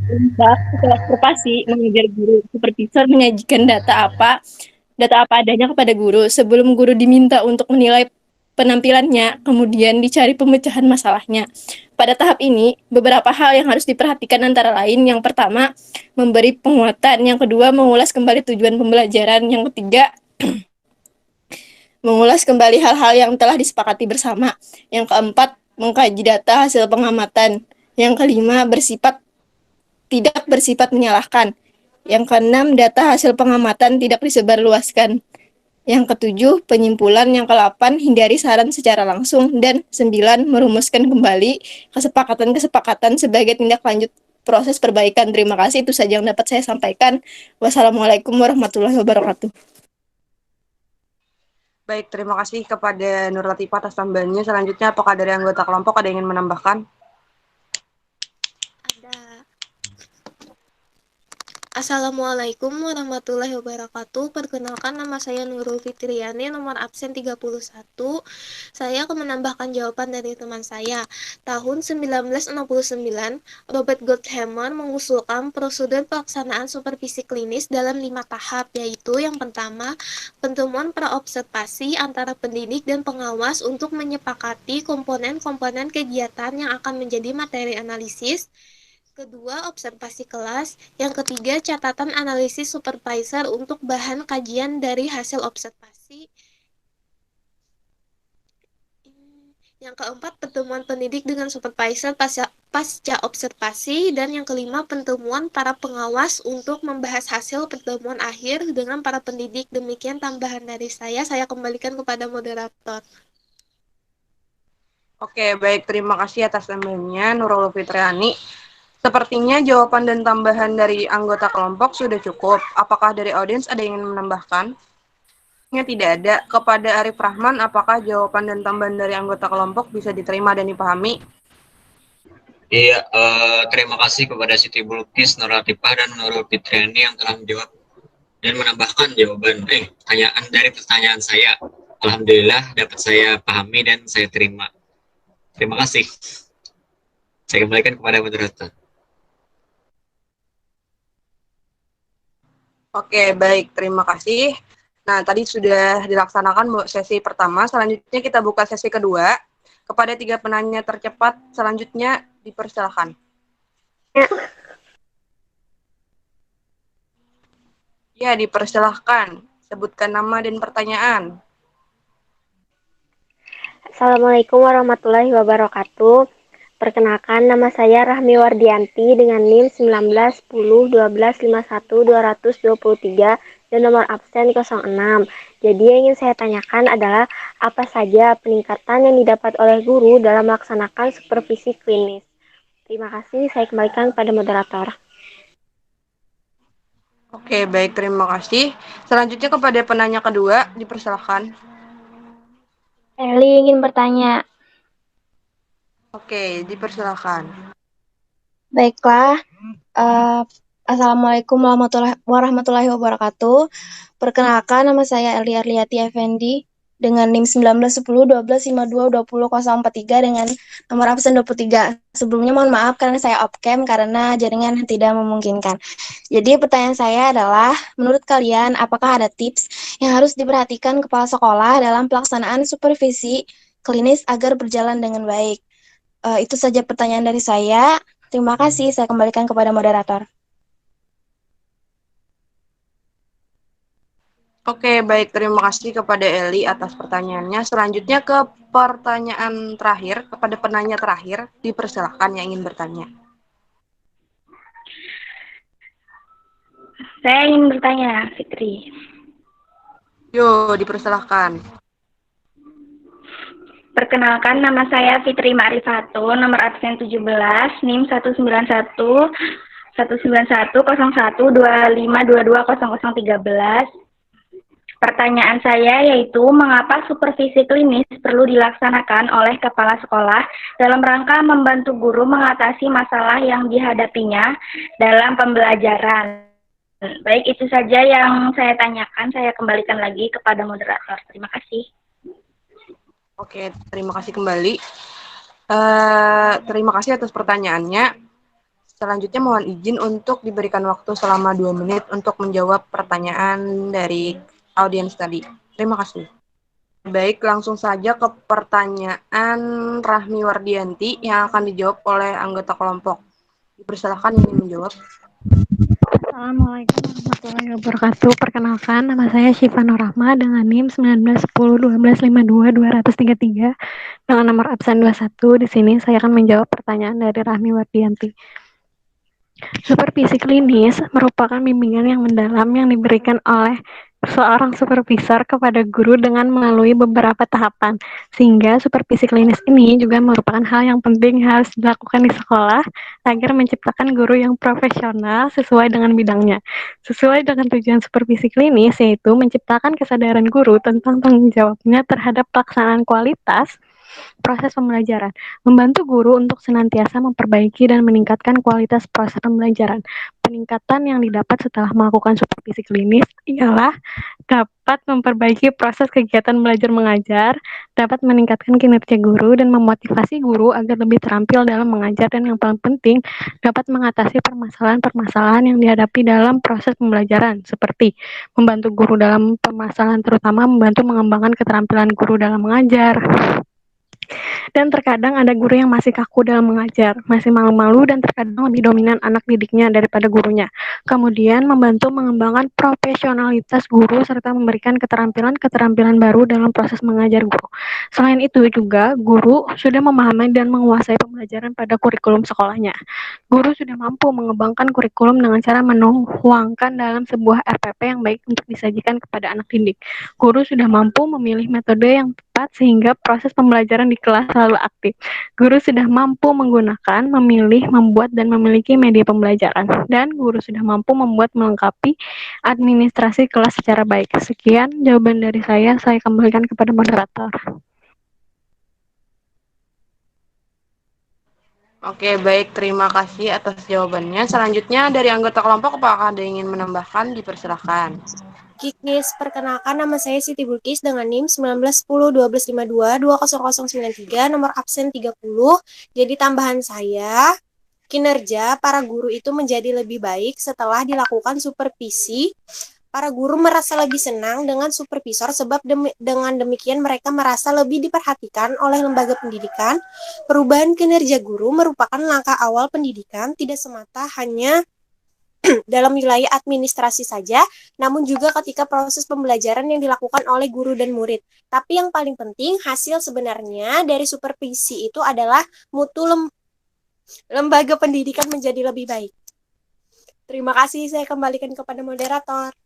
Setelah observasi mengajar guru, supervisor menyajikan data apa adanya kepada guru sebelum guru diminta untuk menilai penampilannya, kemudian dicari pemecahan masalahnya. Pada tahap ini, beberapa hal yang harus diperhatikan antara lain, yang pertama, memberi penguatan, yang kedua, mengulas kembali tujuan pembelajaran, yang ketiga, mengulas kembali hal-hal yang telah disepakati bersama, yang keempat, mengkaji data hasil pengamatan, yang kelima, tidak bersifat menyalahkan. Yang keenam, data hasil pengamatan tidak disebarluaskan. Yang ketujuh, penyimpulan. Yang ke-8, hindari saran secara langsung. Dan 9, merumuskan kembali kesepakatan-kesepakatan sebagai tindak lanjut proses perbaikan. Terima kasih, itu saja yang dapat saya sampaikan. Wassalamualaikum warahmatullahi wabarakatuh. Baik, terima kasih kepada Nur Latifah atas tambahannya. Selanjutnya, apakah dari anggota kelompok ada yang ingin menambahkan? Assalamualaikum warahmatullahi wabarakatuh. Perkenalkan, nama saya Nurul Fitriani, nomor absen 31. Saya akan menambahkan jawaban dari teman saya. Tahun 1969, Robert Goldhammer mengusulkan prosedur pelaksanaan supervisi klinis dalam 5 tahap, yaitu yang pertama, pertemuan praobservasi antara pendidik dan pengawas untuk menyepakati komponen-komponen kegiatan yang akan menjadi materi analisis. Kedua, observasi kelas. Yang ketiga, catatan analisis supervisor untuk bahan kajian dari hasil observasi. Yang keempat, pertemuan pendidik dengan supervisor pasca observasi. Dan yang kelima, pertemuan para pengawas untuk membahas hasil pertemuan akhir dengan para pendidik. Demikian tambahan dari saya kembalikan kepada moderator. Oke, baik. Terima kasih atas tambahannya, Nurul Fitriani. Sepertinya jawaban dan tambahan dari anggota kelompok sudah cukup. Apakah dari audiens ada yang ingin menambahkan? Tidak ada. Kepada Arif Rahman, apakah jawaban dan tambahan dari anggota kelompok bisa diterima dan dipahami? Iya, terima kasih kepada Siti Bulkis, Nur Latifah, dan Nurul Fitriani yang telah menjawab dan menambahkan jawaban pertanyaan dari pertanyaan saya. Alhamdulillah dapat saya pahami dan saya terima. Terima kasih. Saya kembalikan kepada moderator. Oke, baik. Terima kasih. Nah, tadi sudah dilaksanakan sesi pertama. Selanjutnya kita buka sesi kedua. Kepada 3 penanya tercepat, selanjutnya dipersilakan. Ya, dipersilahkan. Sebutkan nama dan pertanyaan. Assalamualaikum warahmatullahi wabarakatuh. Perkenalkan, nama saya Rahmi Wardianti dengan NIM 19101251-223 dan nomor absen 06. Jadi yang ingin saya tanyakan adalah apa saja peningkatan yang didapat oleh guru dalam melaksanakan supervisi klinis. Terima kasih, saya kembalikan pada moderator. Oke, baik. Terima kasih. Selanjutnya kepada penanya kedua, dipersilakan. Eli ingin bertanya. Oke, dipersilakan. Baiklah, Assalamualaikum warahmatullahi wabarakatuh. Perkenalkan, nama saya Eli Arliati Effendi dengan NIM 191012522043 dengan nomor absen 23. Sebelumnya mohon maaf karena saya off-cam karena jaringan tidak memungkinkan. Jadi pertanyaan saya adalah, menurut kalian apakah ada tips yang harus diperhatikan kepala sekolah dalam pelaksanaan supervisi klinis agar berjalan dengan baik? Itu saja pertanyaan dari saya. Terima kasih, saya kembalikan kepada moderator. Oke, baik. Terima kasih kepada Eli atas pertanyaannya. Selanjutnya ke pertanyaan terakhir, kepada penanya terakhir, dipersilakan yang ingin bertanya. Saya ingin bertanya, Fitri. Yo, dipersilakan. Perkenalkan, nama saya Fitri Ma'rifatun, nomor absen 17, NIM 191010125220013. Pertanyaan saya yaitu, mengapa supervisi klinis perlu dilaksanakan oleh kepala sekolah dalam rangka membantu guru mengatasi masalah yang dihadapinya dalam pembelajaran? Baik, itu saja yang saya tanyakan. Saya kembalikan lagi kepada moderator. Terima kasih. Oke, terima kasih kembali. Terima kasih atas pertanyaannya. Selanjutnya mohon izin untuk diberikan waktu selama 2 menit untuk menjawab pertanyaan dari audiens tadi. Terima kasih. Baik, langsung saja ke pertanyaan Rahmi Wardianti yang akan dijawab oleh anggota kelompok. Dipersilakan yang ingin menjawab. Assalamualaikum warahmatullahi wabarakatuh. Perkenalkan, nama saya Syifa Nurrahma dengan NIM 191012522233 dengan nomor absen 21. Di sini saya akan menjawab pertanyaan dari Rahmi Wardianti. Supervisi klinis merupakan bimbingan yang mendalam yang diberikan oleh seorang supervisor kepada guru dengan melalui beberapa tahapan, sehingga supervisi klinis ini juga merupakan hal yang penting yang harus dilakukan di sekolah agar menciptakan guru yang profesional sesuai dengan bidangnya. Sesuai dengan tujuan supervisi klinis, yaitu menciptakan kesadaran guru tentang tanggung jawabnya terhadap pelaksanaan kualitas proses pembelajaran, membantu guru untuk senantiasa memperbaiki dan meningkatkan kualitas proses pembelajaran. Peningkatan yang didapat setelah melakukan supervisi klinis ialah dapat memperbaiki proses kegiatan belajar mengajar, dapat meningkatkan kinerja guru dan memotivasi guru agar lebih terampil dalam mengajar, dan yang paling penting dapat mengatasi permasalahan-permasalahan yang dihadapi dalam proses pembelajaran, seperti membantu guru dalam permasalahan, terutama membantu mengembangkan keterampilan guru dalam mengajar. Dan terkadang ada guru yang masih kaku dalam mengajar, masih malu-malu dan terkadang lebih dominan anak didiknya daripada gurunya. Kemudian membantu mengembangkan profesionalitas guru serta memberikan keterampilan-keterampilan baru dalam proses mengajar guru. Selain itu juga, guru sudah memahami dan menguasai pembelajaran pada kurikulum sekolahnya. Guru sudah mampu mengembangkan kurikulum dengan cara menuangkan dalam sebuah RPP yang baik untuk disajikan kepada anak didik. Guru sudah mampu memilih metode yang tepat sehingga proses pembelajaran di kelas selalu aktif. Guru sudah mampu menggunakan, memilih, membuat, dan memiliki media pembelajaran. Dan guru sudah mampu membuat melengkapi administrasi kelas secara baik. Sekian jawaban dari saya kembalikan kepada moderator. Oke, baik. Terima kasih atas jawabannya. Selanjutnya dari anggota kelompok, apakah ada yang ingin menambahkan? Dipersilakan. Kikis, perkenalkan, nama saya Siti Bulkis dengan NIM 19101252200093, nomor absen 30. Jadi tambahan saya, Kinerja para guru itu menjadi lebih baik setelah dilakukan supervisi. Para guru merasa lebih senang dengan supervisor sebab dengan demikian mereka merasa lebih diperhatikan oleh lembaga pendidikan. Perubahan kinerja guru merupakan langkah awal pendidikan, tidak semata hanya dalam wilayah administrasi saja, namun juga ketika proses pembelajaran yang dilakukan oleh guru dan murid. Tapi yang paling penting, hasil sebenarnya dari supervisi itu adalah mutu lembaga pendidikan menjadi lebih baik. Terima kasih, saya kembalikan kepada moderator.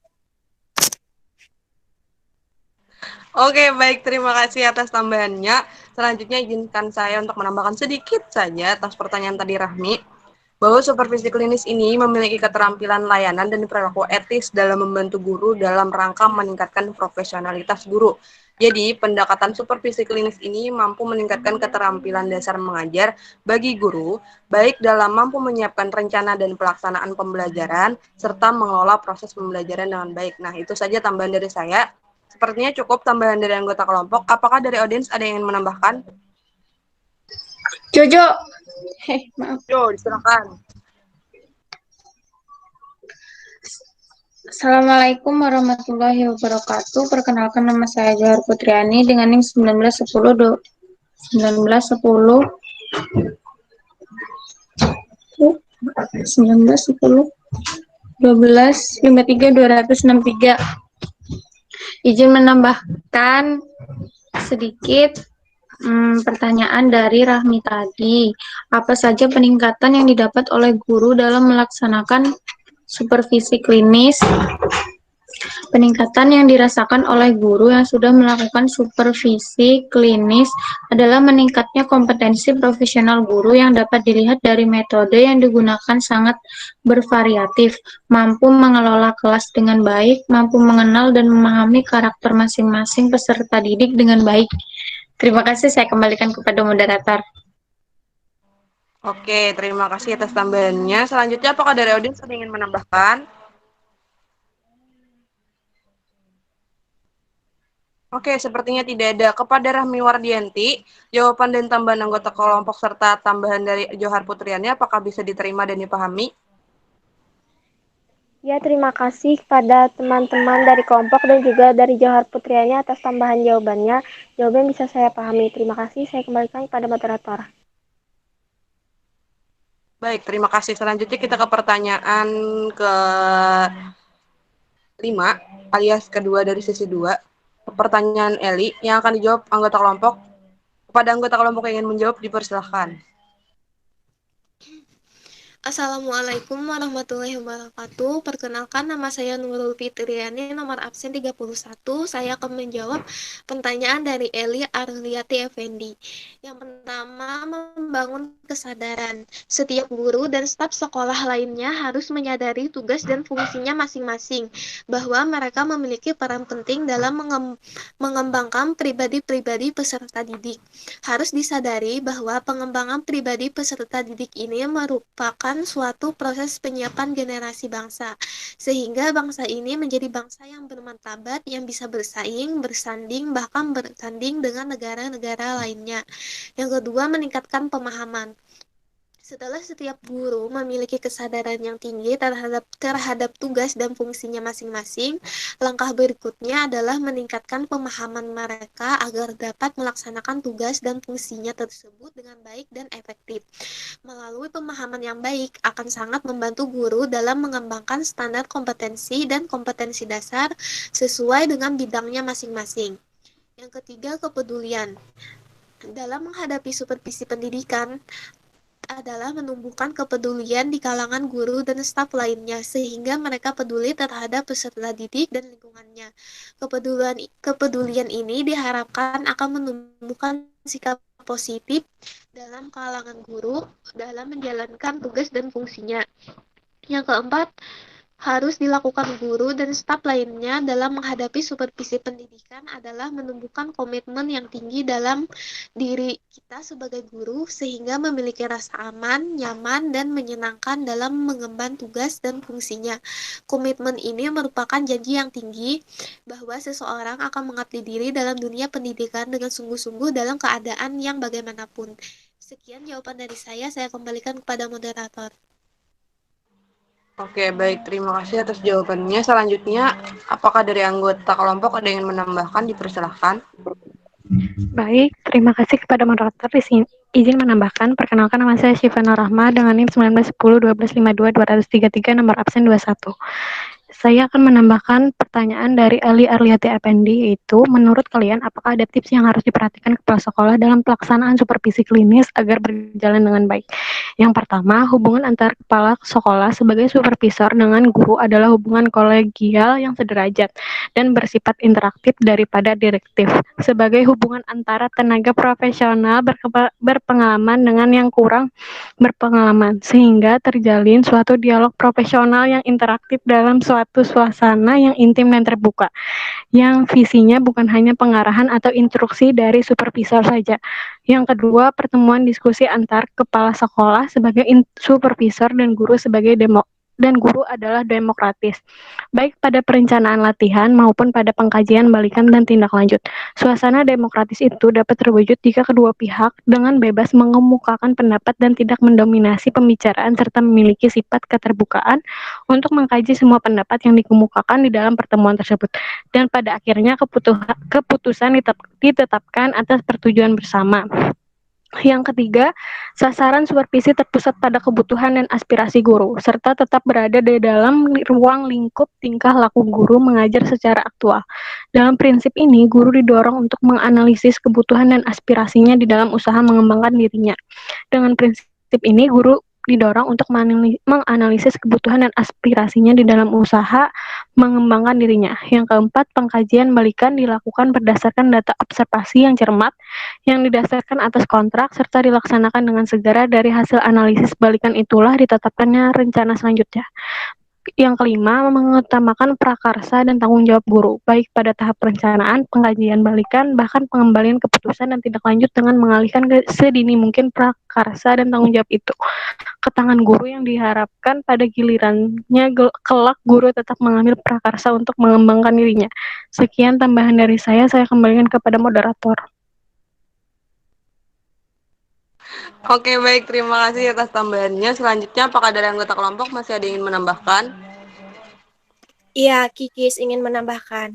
Oke, baik. Terima kasih atas tambahannya. Selanjutnya izinkan saya untuk menambahkan sedikit saja atas pertanyaan tadi Rahmi, bahwa supervisi klinis ini memiliki keterampilan layanan dan perilaku etis dalam membantu guru dalam rangka meningkatkan profesionalitas guru. Jadi, pendekatan supervisi klinis ini mampu meningkatkan keterampilan dasar mengajar bagi guru, baik dalam mampu menyiapkan rencana dan pelaksanaan pembelajaran, serta mengelola proses pembelajaran dengan baik. Nah, itu saja tambahan dari saya. Sepertinya cukup tambahan dari anggota kelompok. Apakah dari audiens ada yang ingin menambahkan? Jojo. Maaf. Jo, silakan. Assalamualaikum warahmatullahi wabarakatuh. Perkenalkan nama saya Johar Putriani dengan NIM 1910 1253 263. Izin menambahkan sedikit pertanyaan dari Rahmi tadi. Apa saja peningkatan yang didapat oleh guru dalam melaksanakan supervisi klinis? Peningkatan yang dirasakan oleh guru yang sudah melakukan supervisi klinis adalah meningkatnya kompetensi profesional guru yang dapat dilihat dari metode yang digunakan sangat bervariatif, mampu mengelola kelas dengan baik, mampu mengenal dan memahami karakter masing-masing peserta didik dengan baik. Terima kasih, saya kembalikan kepada moderator. Oke, terima kasih atas tambahannya. Selanjutnya, apakah dari audiens ada yang ingin menambahkan? Oke, sepertinya tidak ada. Kepada Rahmi Wardianti, jawaban dan tambahan anggota kelompok serta tambahan dari Johar Putriani, apakah bisa diterima dan dipahami? Ya, terima kasih kepada teman-teman dari kelompok dan juga dari Johar Putriani atas tambahan jawabannya. Jawaban bisa saya pahami. Terima kasih, saya kembalikan kepada moderator. Baik, terima kasih. Selanjutnya kita ke pertanyaan ke-5, alias kedua dari sesi 2. Pertanyaan Eli yang akan dijawab anggota kelompok. Kepada anggota kelompok yang ingin menjawab, dipersilahkan. Assalamualaikum warahmatullahi wabarakatuh. Perkenalkan, nama saya Nurul Fitriani, nomor absen 31. Saya akan menjawab pertanyaan dari Eli Arliati Effendi. Yang pertama, membangun kesadaran. Setiap guru dan staf sekolah lainnya harus menyadari tugas dan fungsinya masing-masing, bahwa mereka memiliki peran penting dalam mengembangkan pribadi-pribadi peserta didik. Harus disadari bahwa pengembangan pribadi peserta didik ini merupakan suatu proses penyiapan generasi bangsa, sehingga bangsa ini menjadi bangsa yang bermartabat, yang bisa bersaing, bersanding, bahkan bertanding dengan negara-negara lainnya. Yang kedua, meningkatkan pemahaman. Setelah setiap guru memiliki kesadaran yang tinggi terhadap tugas dan fungsinya masing-masing, langkah berikutnya adalah meningkatkan pemahaman mereka agar dapat melaksanakan tugas dan fungsinya tersebut dengan baik dan efektif. Melalui pemahaman yang baik akan sangat membantu guru dalam mengembangkan standar kompetensi dan kompetensi dasar sesuai dengan bidangnya masing-masing. Yang ketiga, kepedulian. Dalam menghadapi supervisi pendidikan, adalah menumbuhkan kepedulian di kalangan guru dan staf lainnya, sehingga mereka peduli terhadap peserta didik dan lingkungannya. Kepedulian ini diharapkan akan menumbuhkan sikap positif dalam kalangan guru dalam menjalankan tugas dan fungsinya. Yang keempat, harus dilakukan guru dan staf lainnya dalam menghadapi supervisi pendidikan adalah menumbuhkan komitmen yang tinggi dalam diri kita sebagai guru, sehingga memiliki rasa aman, nyaman, dan menyenangkan dalam mengemban tugas dan fungsinya. Komitmen ini merupakan janji yang tinggi bahwa seseorang akan mengabdi diri dalam dunia pendidikan dengan sungguh-sungguh dalam keadaan yang bagaimanapun, Sekian jawaban dari saya kembalikan kepada moderator. Oke, baik. Terima kasih atas jawabannya. Selanjutnya, apakah dari anggota kelompok ada yang menambahkan? Dipersilahkan. Baik, terima kasih kepada moderator. Di sini izin menambahkan, perkenalkan nama saya Syifa Nur Rahma dengan NIM 1910 1252 233 nomor absen 21. Saya akan menambahkan pertanyaan dari Ali Arliati Effendi, yaitu menurut kalian apakah ada tips yang harus diperhatikan kepala sekolah dalam pelaksanaan supervisi klinis agar berjalan dengan baik? Yang pertama, hubungan antar kepala sekolah sebagai supervisor dengan guru adalah hubungan kolegial yang sederajat dan bersifat interaktif daripada direktif. Sebagai hubungan antara tenaga profesional berpengalaman dengan yang kurang berpengalaman, sehingga terjalin suatu dialog profesional yang interaktif dalam suatu suasana yang intim dan terbuka, yang visinya bukan hanya pengarahan atau instruksi dari supervisor saja. Yang kedua, pertemuan diskusi antar kepala sekolah sebagai supervisor dan guru adalah demokratis, baik pada perencanaan latihan maupun pada pengkajian balikan dan tindak lanjut. Suasana demokratis itu dapat terwujud jika kedua pihak dengan bebas mengemukakan pendapat dan tidak mendominasi pembicaraan serta memiliki sifat keterbukaan untuk mengkaji semua pendapat yang dikemukakan di dalam pertemuan tersebut. Dan pada akhirnya keputusan ditetapkan atas persetujuan bersama. Yang ketiga, sasaran supervisi terpusat pada kebutuhan dan aspirasi guru, serta tetap berada di dalam ruang lingkup tingkah laku guru mengajar secara aktual. Dalam prinsip ini, guru didorong untuk menganalisis kebutuhan dan aspirasinya di dalam usaha mengembangkan dirinya. Dengan prinsip ini, guru didorong untuk menganalisis kebutuhan dan aspirasinya di dalam usaha mengembangkan dirinya. Yang keempat, pengkajian balikan dilakukan berdasarkan data observasi yang cermat, yang didasarkan atas kontrak, serta dilaksanakan dengan segera. Dari hasil analisis balikan itulah ditetapkannya rencana selanjutnya. Yang kelima, mengutamakan prakarsa dan tanggung jawab guru, baik pada tahap perencanaan, pengkajian balikan, bahkan pengembalian keputusan dan tindak lanjut dengan mengalihkan sedini mungkin prakarsa dan tanggung jawab itu ke tangan guru, yang diharapkan pada gilirannya kelak guru tetap mengambil prakarsa untuk mengembangkan dirinya. Sekian tambahan dari saya kembalikan kepada moderator. Oke, baik. Terima kasih atas tambahannya. Selanjutnya, apakah dari anggota kelompok masih ada yang ingin menambahkan? Iya, Kikis ingin menambahkan.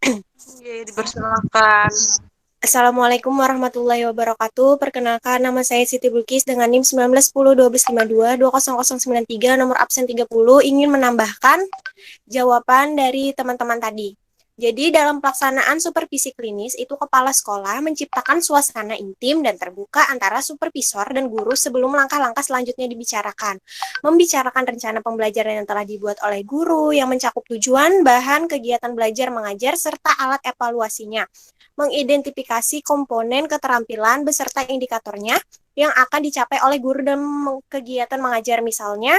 Oke, dipersilakan. Assalamualaikum warahmatullahi wabarakatuh. Perkenalkan, nama saya Siti Bulkis dengan NIM 1910 1252 20093 nomor absen 30. Ingin menambahkan jawaban dari teman-teman tadi. Jadi dalam pelaksanaan supervisi klinis itu kepala sekolah menciptakan suasana intim dan terbuka antara supervisor dan guru sebelum langkah-langkah selanjutnya dibicarakan. Membicarakan rencana pembelajaran yang telah dibuat oleh guru yang mencakup tujuan, bahan, kegiatan belajar mengajar, serta alat evaluasinya. Mengidentifikasi komponen keterampilan beserta indikatornya yang akan dicapai oleh guru dalam kegiatan mengajar, misalnya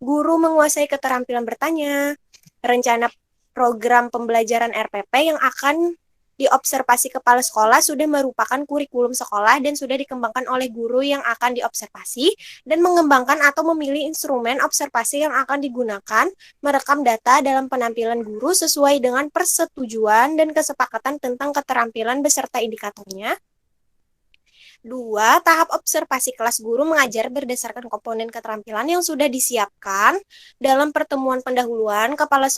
guru menguasai keterampilan bertanya, rencana program pembelajaran RPP yang akan diobservasi kepala sekolah sudah merupakan kurikulum sekolah dan sudah dikembangkan oleh guru yang akan diobservasi dan mengembangkan atau memilih instrumen observasi yang akan digunakan merekam data dalam penampilan guru sesuai dengan persetujuan dan kesepakatan tentang keterampilan beserta indikatornya. 2. Tahap observasi kelas guru mengajar berdasarkan komponen keterampilan yang sudah disiapkan. Dalam pertemuan pendahuluan, kepala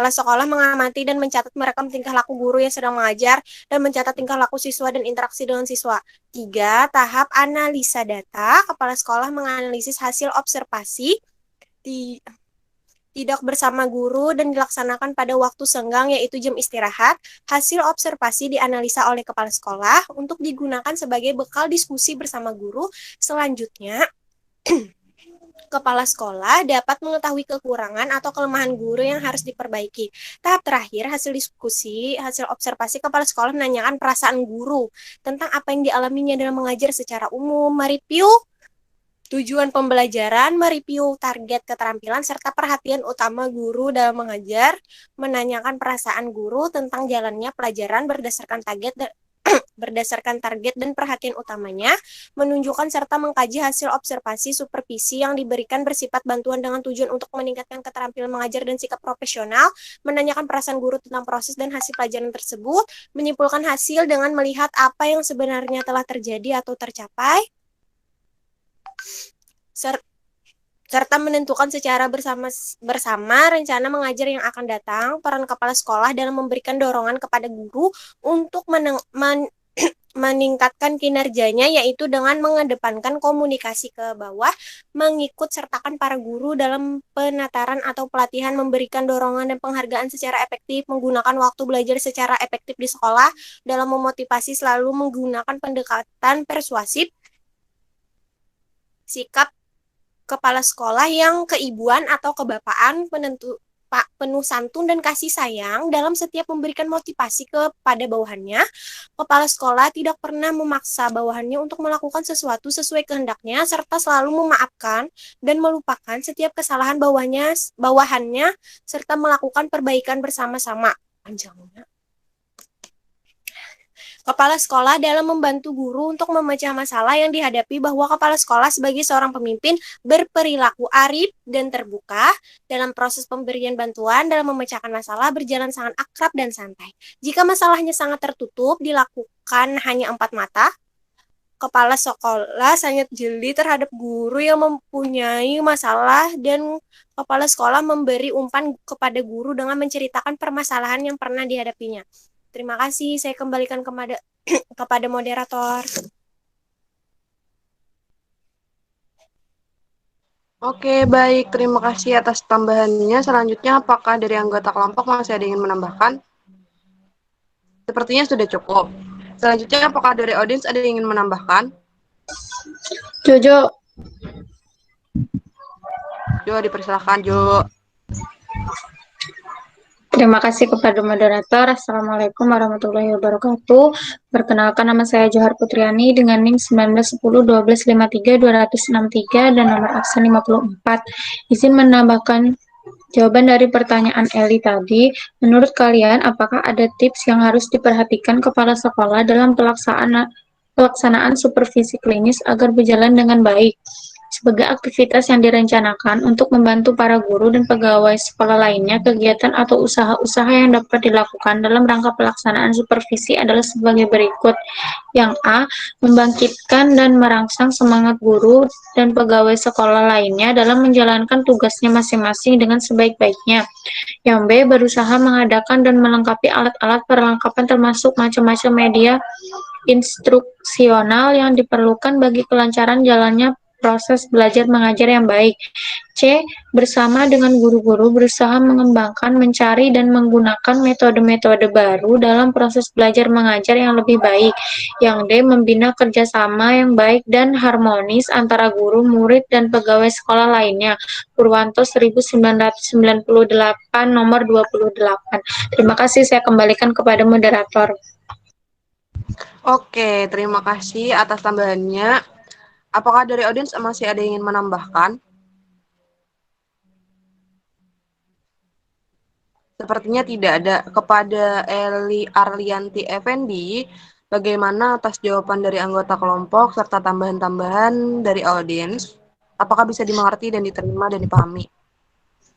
sekolah mengamati dan mencatat merekam tingkah laku guru yang sedang mengajar dan mencatat tingkah laku siswa dan interaksi dengan siswa. 3. Tahap analisa data, kepala sekolah menganalisis hasil observasi tidak bersama guru dan dilaksanakan pada waktu senggang yaitu jam istirahat. Hasil observasi dianalisa oleh kepala sekolah untuk digunakan sebagai bekal diskusi bersama guru. Selanjutnya, kepala sekolah dapat mengetahui kekurangan atau kelemahan guru yang harus diperbaiki. Tahap terakhir, hasil observasi kepala sekolah menanyakan perasaan guru tentang apa yang dialaminya dalam mengajar secara umum, mereview tujuan pembelajaran, mereview target keterampilan, serta perhatian utama guru dalam mengajar, menanyakan perasaan guru tentang jalannya pelajaran berdasarkan berdasarkan target dan perhatian utamanya, menunjukkan serta mengkaji hasil observasi supervisi yang diberikan bersifat bantuan dengan tujuan untuk meningkatkan keterampilan mengajar dan sikap profesional, menanyakan perasaan guru tentang proses dan hasil pelajaran tersebut, menyimpulkan hasil dengan melihat apa yang sebenarnya telah terjadi atau tercapai, serta menentukan secara bersama rencana mengajar yang akan datang. Peran kepala sekolah dalam memberikan dorongan kepada guru untuk meningkatkan kinerjanya, yaitu dengan mengedepankan komunikasi ke bawah, mengikut sertakan para guru dalam penataran atau pelatihan, memberikan dorongan dan penghargaan secara efektif, menggunakan waktu belajar secara efektif di sekolah, dalam memotivasi selalu menggunakan pendekatan persuasif, sikap kepala sekolah yang keibuan atau kebapaan, penuh santun dan kasih sayang dalam setiap memberikan motivasi kepada bawahannya. Kepala sekolah tidak pernah memaksa bawahannya untuk melakukan sesuatu sesuai kehendaknya, serta selalu memaafkan dan melupakan setiap kesalahan bawahannya, serta melakukan perbaikan bersama-sama. Panjangnya. Kepala sekolah dalam membantu guru untuk memecah masalah yang dihadapi, bahwa kepala sekolah sebagai seorang pemimpin berperilaku arif dan terbuka dalam proses pemberian bantuan dalam memecahkan masalah, berjalan sangat akrab dan santai. Jika masalahnya sangat tertutup, dilakukan hanya 4 mata, kepala sekolah sangat jeli terhadap guru yang mempunyai masalah, dan kepala sekolah memberi umpan kepada guru dengan menceritakan permasalahan yang pernah dihadapinya. Terima kasih, saya kembalikan kepada moderator. Oke, baik. Terima kasih atas tambahannya. Selanjutnya, apakah dari anggota kelompok masih ada yang ingin menambahkan? Sepertinya sudah cukup. Selanjutnya, apakah dari audiens ada yang ingin menambahkan? Jojo. Jo, dipersilakan, Jo. Terima kasih kepada moderator. Assalamualaikum warahmatullahi wabarakatuh. Perkenalkan, nama saya Johar Putriani dengan NIM 1910-1253-263 dan nomor absen 54. Izin menambahkan jawaban dari pertanyaan Eli tadi. Menurut kalian, apakah ada tips yang harus diperhatikan kepala sekolah dalam pelaksanaan supervisi klinis agar berjalan dengan baik? Sebagai aktivitas yang direncanakan untuk membantu para guru dan pegawai sekolah lainnya, kegiatan atau usaha-usaha yang dapat dilakukan dalam rangka pelaksanaan supervisi adalah sebagai berikut. Yang A, membangkitkan dan merangsang semangat guru dan pegawai sekolah lainnya dalam menjalankan tugasnya masing-masing dengan sebaik-baiknya. Yang B, berusaha mengadakan dan melengkapi alat-alat perlengkapan termasuk macam-macam media instruksional yang diperlukan bagi kelancaran jalannya proses belajar mengajar yang baik. C. Bersama dengan guru-guru berusaha mengembangkan, mencari, dan menggunakan metode-metode baru dalam proses belajar mengajar yang lebih baik. Yang D. Membina kerjasama yang baik dan harmonis antara guru, murid, dan pegawai sekolah lainnya. Purwanto 1998 nomor 28. Terima kasih, saya kembalikan kepada moderator. Oke, terima kasih atas tambahannya. Apakah dari audiens masih ada yang ingin menambahkan? Sepertinya tidak ada. Kepada Eli Arlianti Effendi, bagaimana atas jawaban dari anggota kelompok serta tambahan-tambahan dari audiens? Apakah bisa dimengerti dan diterima dan dipahami?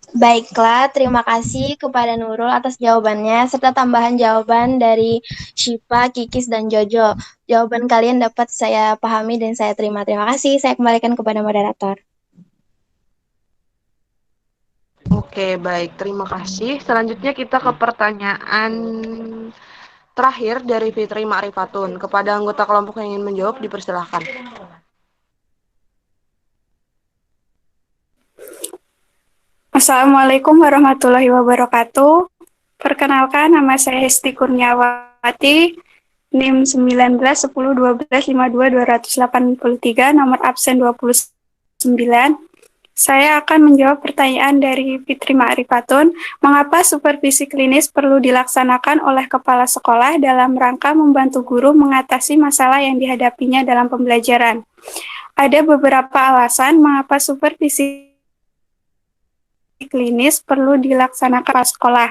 Baiklah, terima kasih kepada Nurul atas jawabannya, serta tambahan jawaban dari Syifa, Kikis, dan Jojo. Jawaban kalian dapat saya pahami dan saya terima. Terima kasih, saya kembalikan kepada moderator. Oke, baik. Terima kasih. Selanjutnya kita ke pertanyaan terakhir dari Fitri Ma'rifatun. Kepada anggota kelompok yang ingin menjawab, dipersilahkan. Assalamualaikum warahmatullahi wabarakatuh. Perkenalkan, nama saya Hesti Kurniawati, NIM 19101252-283, nomor absen 29. Saya akan menjawab pertanyaan dari Fitri Ma'rifatun, mengapa supervisi klinis perlu dilaksanakan oleh kepala sekolah dalam rangka membantu guru mengatasi masalah yang dihadapinya dalam pembelajaran. Ada beberapa alasan mengapa supervisi klinis perlu dilaksanakan oleh sekolah.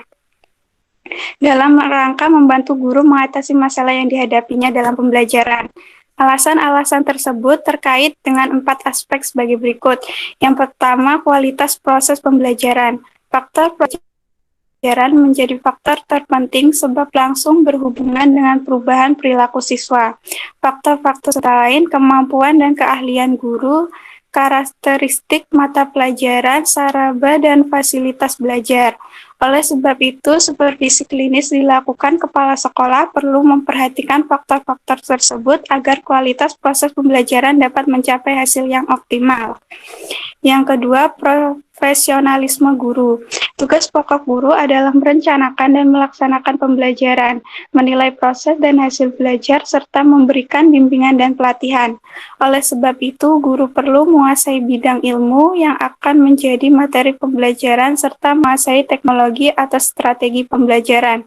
dalam rangka membantu guru mengatasi masalah yang dihadapinya dalam pembelajaran. Alasan-alasan tersebut terkait dengan 4 aspek sebagai berikut. Yang pertama, kualitas proses pembelajaran. Faktor pelajaran menjadi faktor terpenting sebab langsung berhubungan dengan perubahan perilaku siswa. Faktor-faktor lain, kemampuan dan keahlian guru, karakteristik mata pelajaran, saraba, dan fasilitas belajar. Oleh sebab itu, supervisi klinis dilakukan kepala sekolah perlu memperhatikan faktor-faktor tersebut agar kualitas proses pembelajaran dapat mencapai hasil yang optimal. Yang kedua, profesionalisme guru. Tugas pokok guru adalah merencanakan dan melaksanakan pembelajaran, menilai proses dan hasil belajar, serta memberikan bimbingan dan pelatihan. Oleh sebab itu, guru perlu menguasai bidang ilmu yang akan menjadi materi pembelajaran serta menguasai teknologi atau strategi pembelajaran.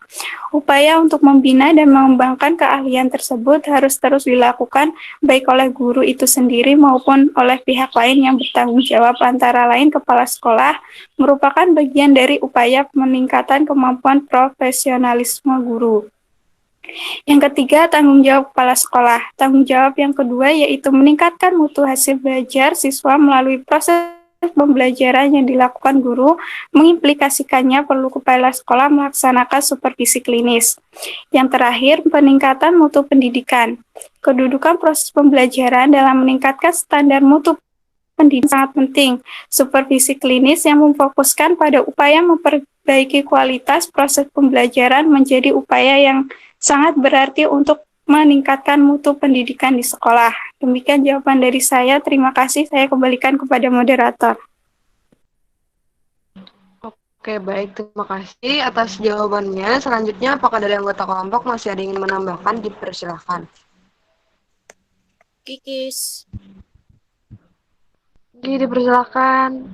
Upaya untuk membina dan mengembangkan keahlian tersebut harus terus dilakukan baik oleh guru itu sendiri maupun oleh pihak lain yang bertanggung jawab, antara lain kepala sekolah, merupakan bagian dari upaya peningkatan kemampuan profesionalisme guru. Yang ketiga, tanggung jawab kepala sekolah. Tanggung jawab yang kedua yaitu meningkatkan mutu hasil belajar siswa melalui proses pembelajaran yang dilakukan guru, mengimplikasikannya perlu kepala sekolah melaksanakan supervisi klinis. Yang terakhir, peningkatan mutu pendidikan. Kedudukan proses pembelajaran dalam meningkatkan standar mutu pendidikan sangat penting. Supervisi klinis yang memfokuskan pada upaya memperbaiki kualitas proses pembelajaran menjadi upaya yang sangat berarti untuk meningkatkan mutu pendidikan di sekolah. Demikian jawaban dari saya. Terima kasih. Saya kembalikan kepada moderator. Oke, baik. Terima kasih atas jawabannya. Selanjutnya, apakah dari anggota kelompok masih ada yang ingin menambahkan? Dipersilahkan. Kikis. Dipersilahkan.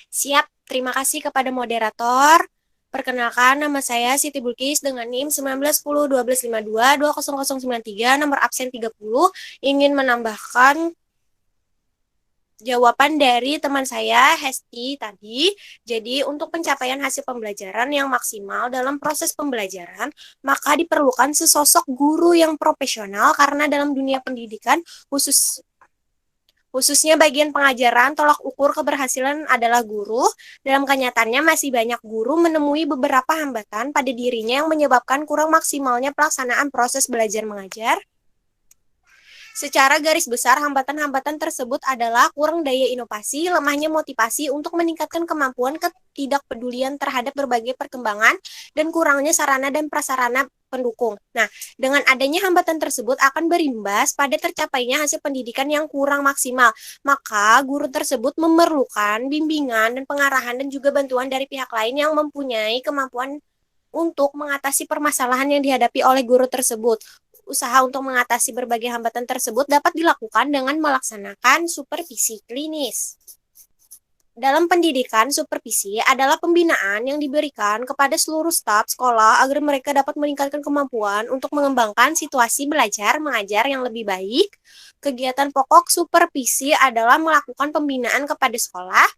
Siap. Terima kasih kepada moderator. Perkenalkan, nama saya Siti Bulkis dengan NIM 1910-1252-20093, nomor absen 30, ingin menambahkan jawaban dari teman saya, Hesti, tadi. Jadi, untuk pencapaian hasil pembelajaran yang maksimal dalam proses pembelajaran, maka diperlukan sesosok guru yang profesional karena dalam dunia pendidikan, khususnya bagian pengajaran, tolak ukur keberhasilan adalah guru. Dalam kenyataannya masih banyak guru menemui beberapa hambatan pada dirinya yang menyebabkan kurang maksimalnya pelaksanaan proses belajar mengajar. Secara garis besar, hambatan-hambatan tersebut adalah kurang daya inovasi, lemahnya motivasi untuk meningkatkan kemampuan, ketidakpedulian terhadap berbagai perkembangan, dan kurangnya sarana dan prasarana pendukung. Nah, dengan adanya hambatan tersebut akan berimbas pada tercapainya hasil pendidikan yang kurang maksimal. Maka, guru tersebut memerlukan bimbingan dan pengarahan dan juga bantuan dari pihak lain yang mempunyai kemampuan untuk mengatasi permasalahan yang dihadapi oleh guru tersebut. Usaha untuk mengatasi berbagai hambatan tersebut dapat dilakukan dengan melaksanakan supervisi klinis. Dalam pendidikan, supervisi adalah pembinaan yang diberikan kepada seluruh staf sekolah agar mereka dapat meningkatkan kemampuan untuk mengembangkan situasi belajar mengajar yang lebih baik. Kegiatan pokok supervisi adalah melakukan pembinaan kepada sekolah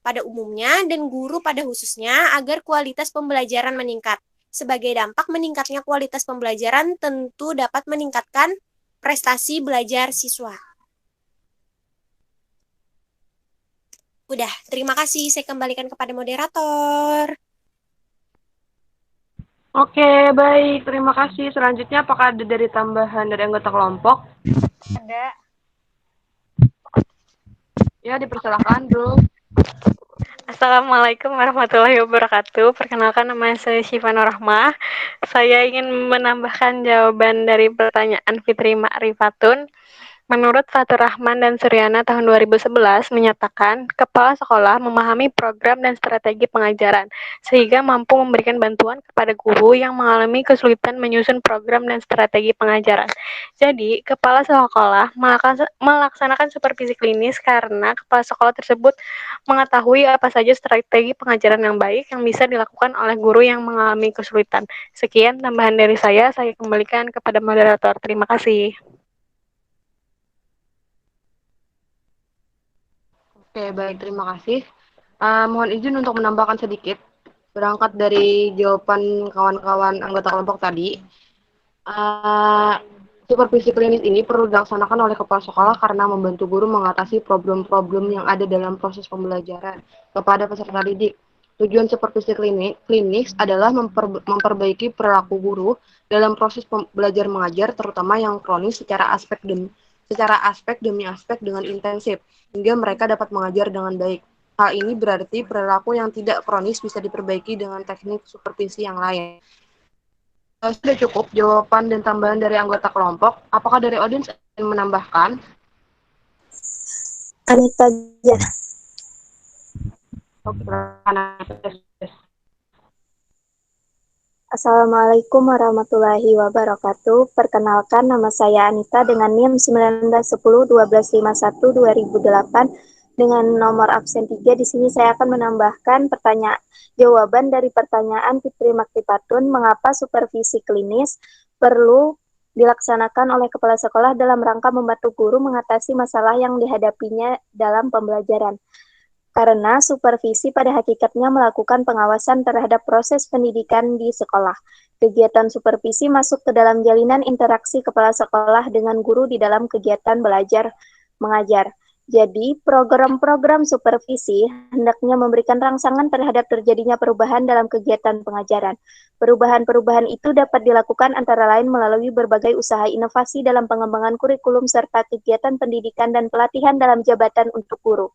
pada umumnya dan guru pada khususnya agar kualitas pembelajaran meningkat. Sebagai dampak meningkatnya kualitas pembelajaran tentu dapat meningkatkan prestasi belajar siswa. Udah, terima kasih. Saya kembalikan kepada moderator. Oke, baik. Terima kasih. Selanjutnya, apakah ada dari tambahan dari anggota kelompok? Ada. Ya, dipersilakan, Bro. Assalamualaikum warahmatullahi wabarakatuh. Perkenalkan, nama saya Syifa Nurrahmah. Saya ingin menambahkan jawaban dari pertanyaan Fitri Ma'rifatun. Menurut Fatur Rahman dan Suryana tahun 2011 menyatakan, kepala sekolah memahami program dan strategi pengajaran, sehingga mampu memberikan bantuan kepada guru yang mengalami kesulitan menyusun program dan strategi pengajaran. Jadi, kepala sekolah melaksanakan supervisi klinis karena kepala sekolah tersebut mengetahui apa saja strategi pengajaran yang baik yang bisa dilakukan oleh guru yang mengalami kesulitan. Sekian tambahan dari saya kembalikan kepada moderator. Terima kasih. Oke, baik. Terima kasih. Mohon izin untuk menambahkan sedikit. berangkat dari jawaban kawan-kawan anggota kelompok tadi, supervisi klinis ini perlu dilaksanakan oleh kepala sekolah karena membantu guru mengatasi problem-problem yang ada dalam proses pembelajaran kepada peserta didik. Tujuan supervisi klinis adalah memperbaiki perilaku guru dalam proses belajar mengajar, terutama yang kronis secara aspek demi aspek dengan intensif, hingga mereka dapat mengajar dengan baik. Hal ini berarti perilaku yang tidak kronis bisa diperbaiki dengan teknik supervisi yang lain. Sudah cukup jawaban dan tambahan dari anggota kelompok. Apakah dari audiens ingin menambahkan? Anita aja. Assalamualaikum warahmatullahi wabarakatuh. Perkenalkan, nama saya Anita dengan NIM 1910-1251-2008 dengan nomor absen 3. Di sini saya akan menambahkan jawaban dari pertanyaan Fitri Maktipatun, mengapa supervisi klinis perlu dilaksanakan oleh kepala sekolah dalam rangka membantu guru mengatasi masalah yang dihadapinya dalam pembelajaran. Karena supervisi pada hakikatnya melakukan pengawasan terhadap proses pendidikan di sekolah. Kegiatan supervisi masuk ke dalam jalinan interaksi kepala sekolah dengan guru di dalam kegiatan belajar mengajar. Jadi, program-program supervisi hendaknya memberikan rangsangan terhadap terjadinya perubahan dalam kegiatan pengajaran. Perubahan-perubahan itu dapat dilakukan antara lain melalui berbagai usaha inovasi dalam pengembangan kurikulum serta kegiatan pendidikan dan pelatihan dalam jabatan untuk guru.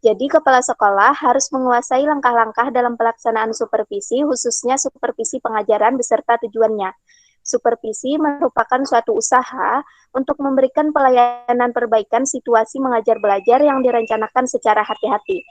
Jadi, kepala sekolah harus menguasai langkah-langkah dalam pelaksanaan supervisi, khususnya supervisi pengajaran beserta tujuannya. Supervisi merupakan suatu usaha untuk memberikan pelayanan perbaikan situasi mengajar belajar yang direncanakan secara hati-hati.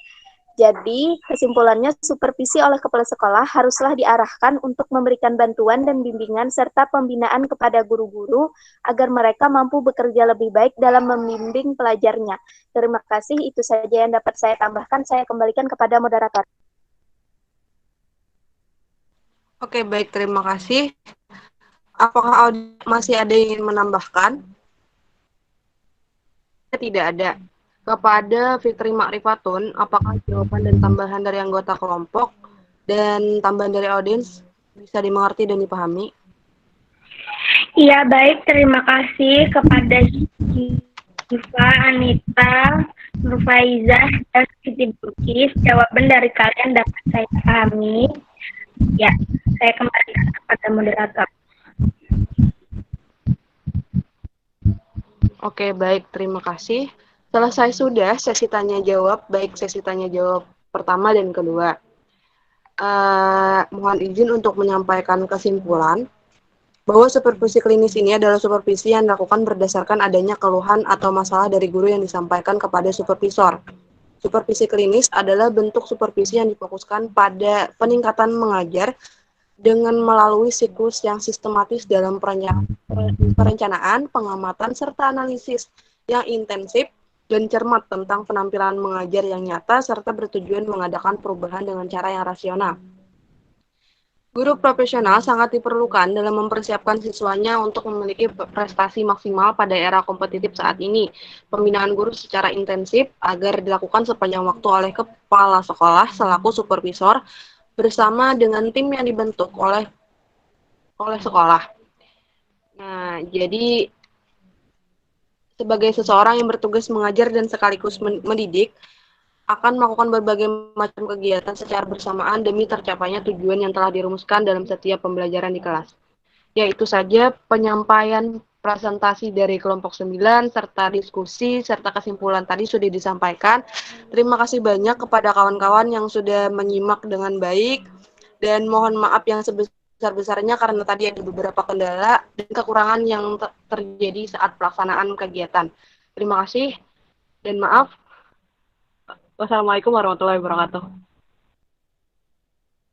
Jadi, kesimpulannya supervisi oleh kepala sekolah haruslah diarahkan untuk memberikan bantuan dan bimbingan serta pembinaan kepada guru-guru agar mereka mampu bekerja lebih baik dalam membimbing pelajarnya. Terima kasih, itu saja yang dapat saya tambahkan. Saya kembalikan kepada moderator. Oke, baik, terima kasih. Apakah masih ada yang ingin menambahkan? Tidak ada. Kepada Fitri Makrifatun, apakah jawaban dan tambahan dari anggota kelompok dan tambahan dari audiens bisa dimengerti dan dipahami? Iya, baik. Terima kasih kepada Syifa, Anita, Nurfaizah, dan Siti Bukis. Jawaban dari kalian dapat saya pahami. Ya, saya kembalikan kepada moderator. Oke, baik. Terima kasih. Selesai sudah sesi tanya jawab, baik sesi tanya jawab pertama dan kedua. Mohon izin untuk menyampaikan kesimpulan bahwa supervisi klinis ini adalah supervisi yang dilakukan berdasarkan adanya keluhan atau masalah dari guru yang disampaikan kepada supervisor. Supervisi klinis adalah bentuk supervisi yang difokuskan pada peningkatan mengajar dengan melalui siklus yang sistematis dalam perencanaan, pengamatan, serta analisis yang intensif dan cermat tentang penampilan mengajar yang nyata serta bertujuan mengadakan perubahan dengan cara yang rasional. Guru profesional sangat diperlukan dalam mempersiapkan siswanya untuk memiliki prestasi maksimal pada era kompetitif saat ini. Pembinaan guru secara intensif agar dilakukan sepanjang waktu oleh kepala sekolah selaku supervisor bersama dengan tim yang dibentuk oleh sekolah. Nah, jadi sebagai seseorang yang bertugas mengajar dan sekaligus mendidik, akan melakukan berbagai macam kegiatan secara bersamaan demi tercapainya tujuan yang telah dirumuskan dalam setiap pembelajaran di kelas. Yaitu saja penyampaian presentasi dari kelompok 9, serta diskusi, serta kesimpulan tadi sudah disampaikan. Terima kasih banyak kepada kawan-kawan yang sudah menyimak dengan baik, dan mohon maaf yang sebesar-besarnya karena tadi ada beberapa kendala dan kekurangan yang terjadi saat pelaksanaan kegiatan. Terima kasih dan maaf. Wassalamualaikum warahmatullahi wabarakatuh.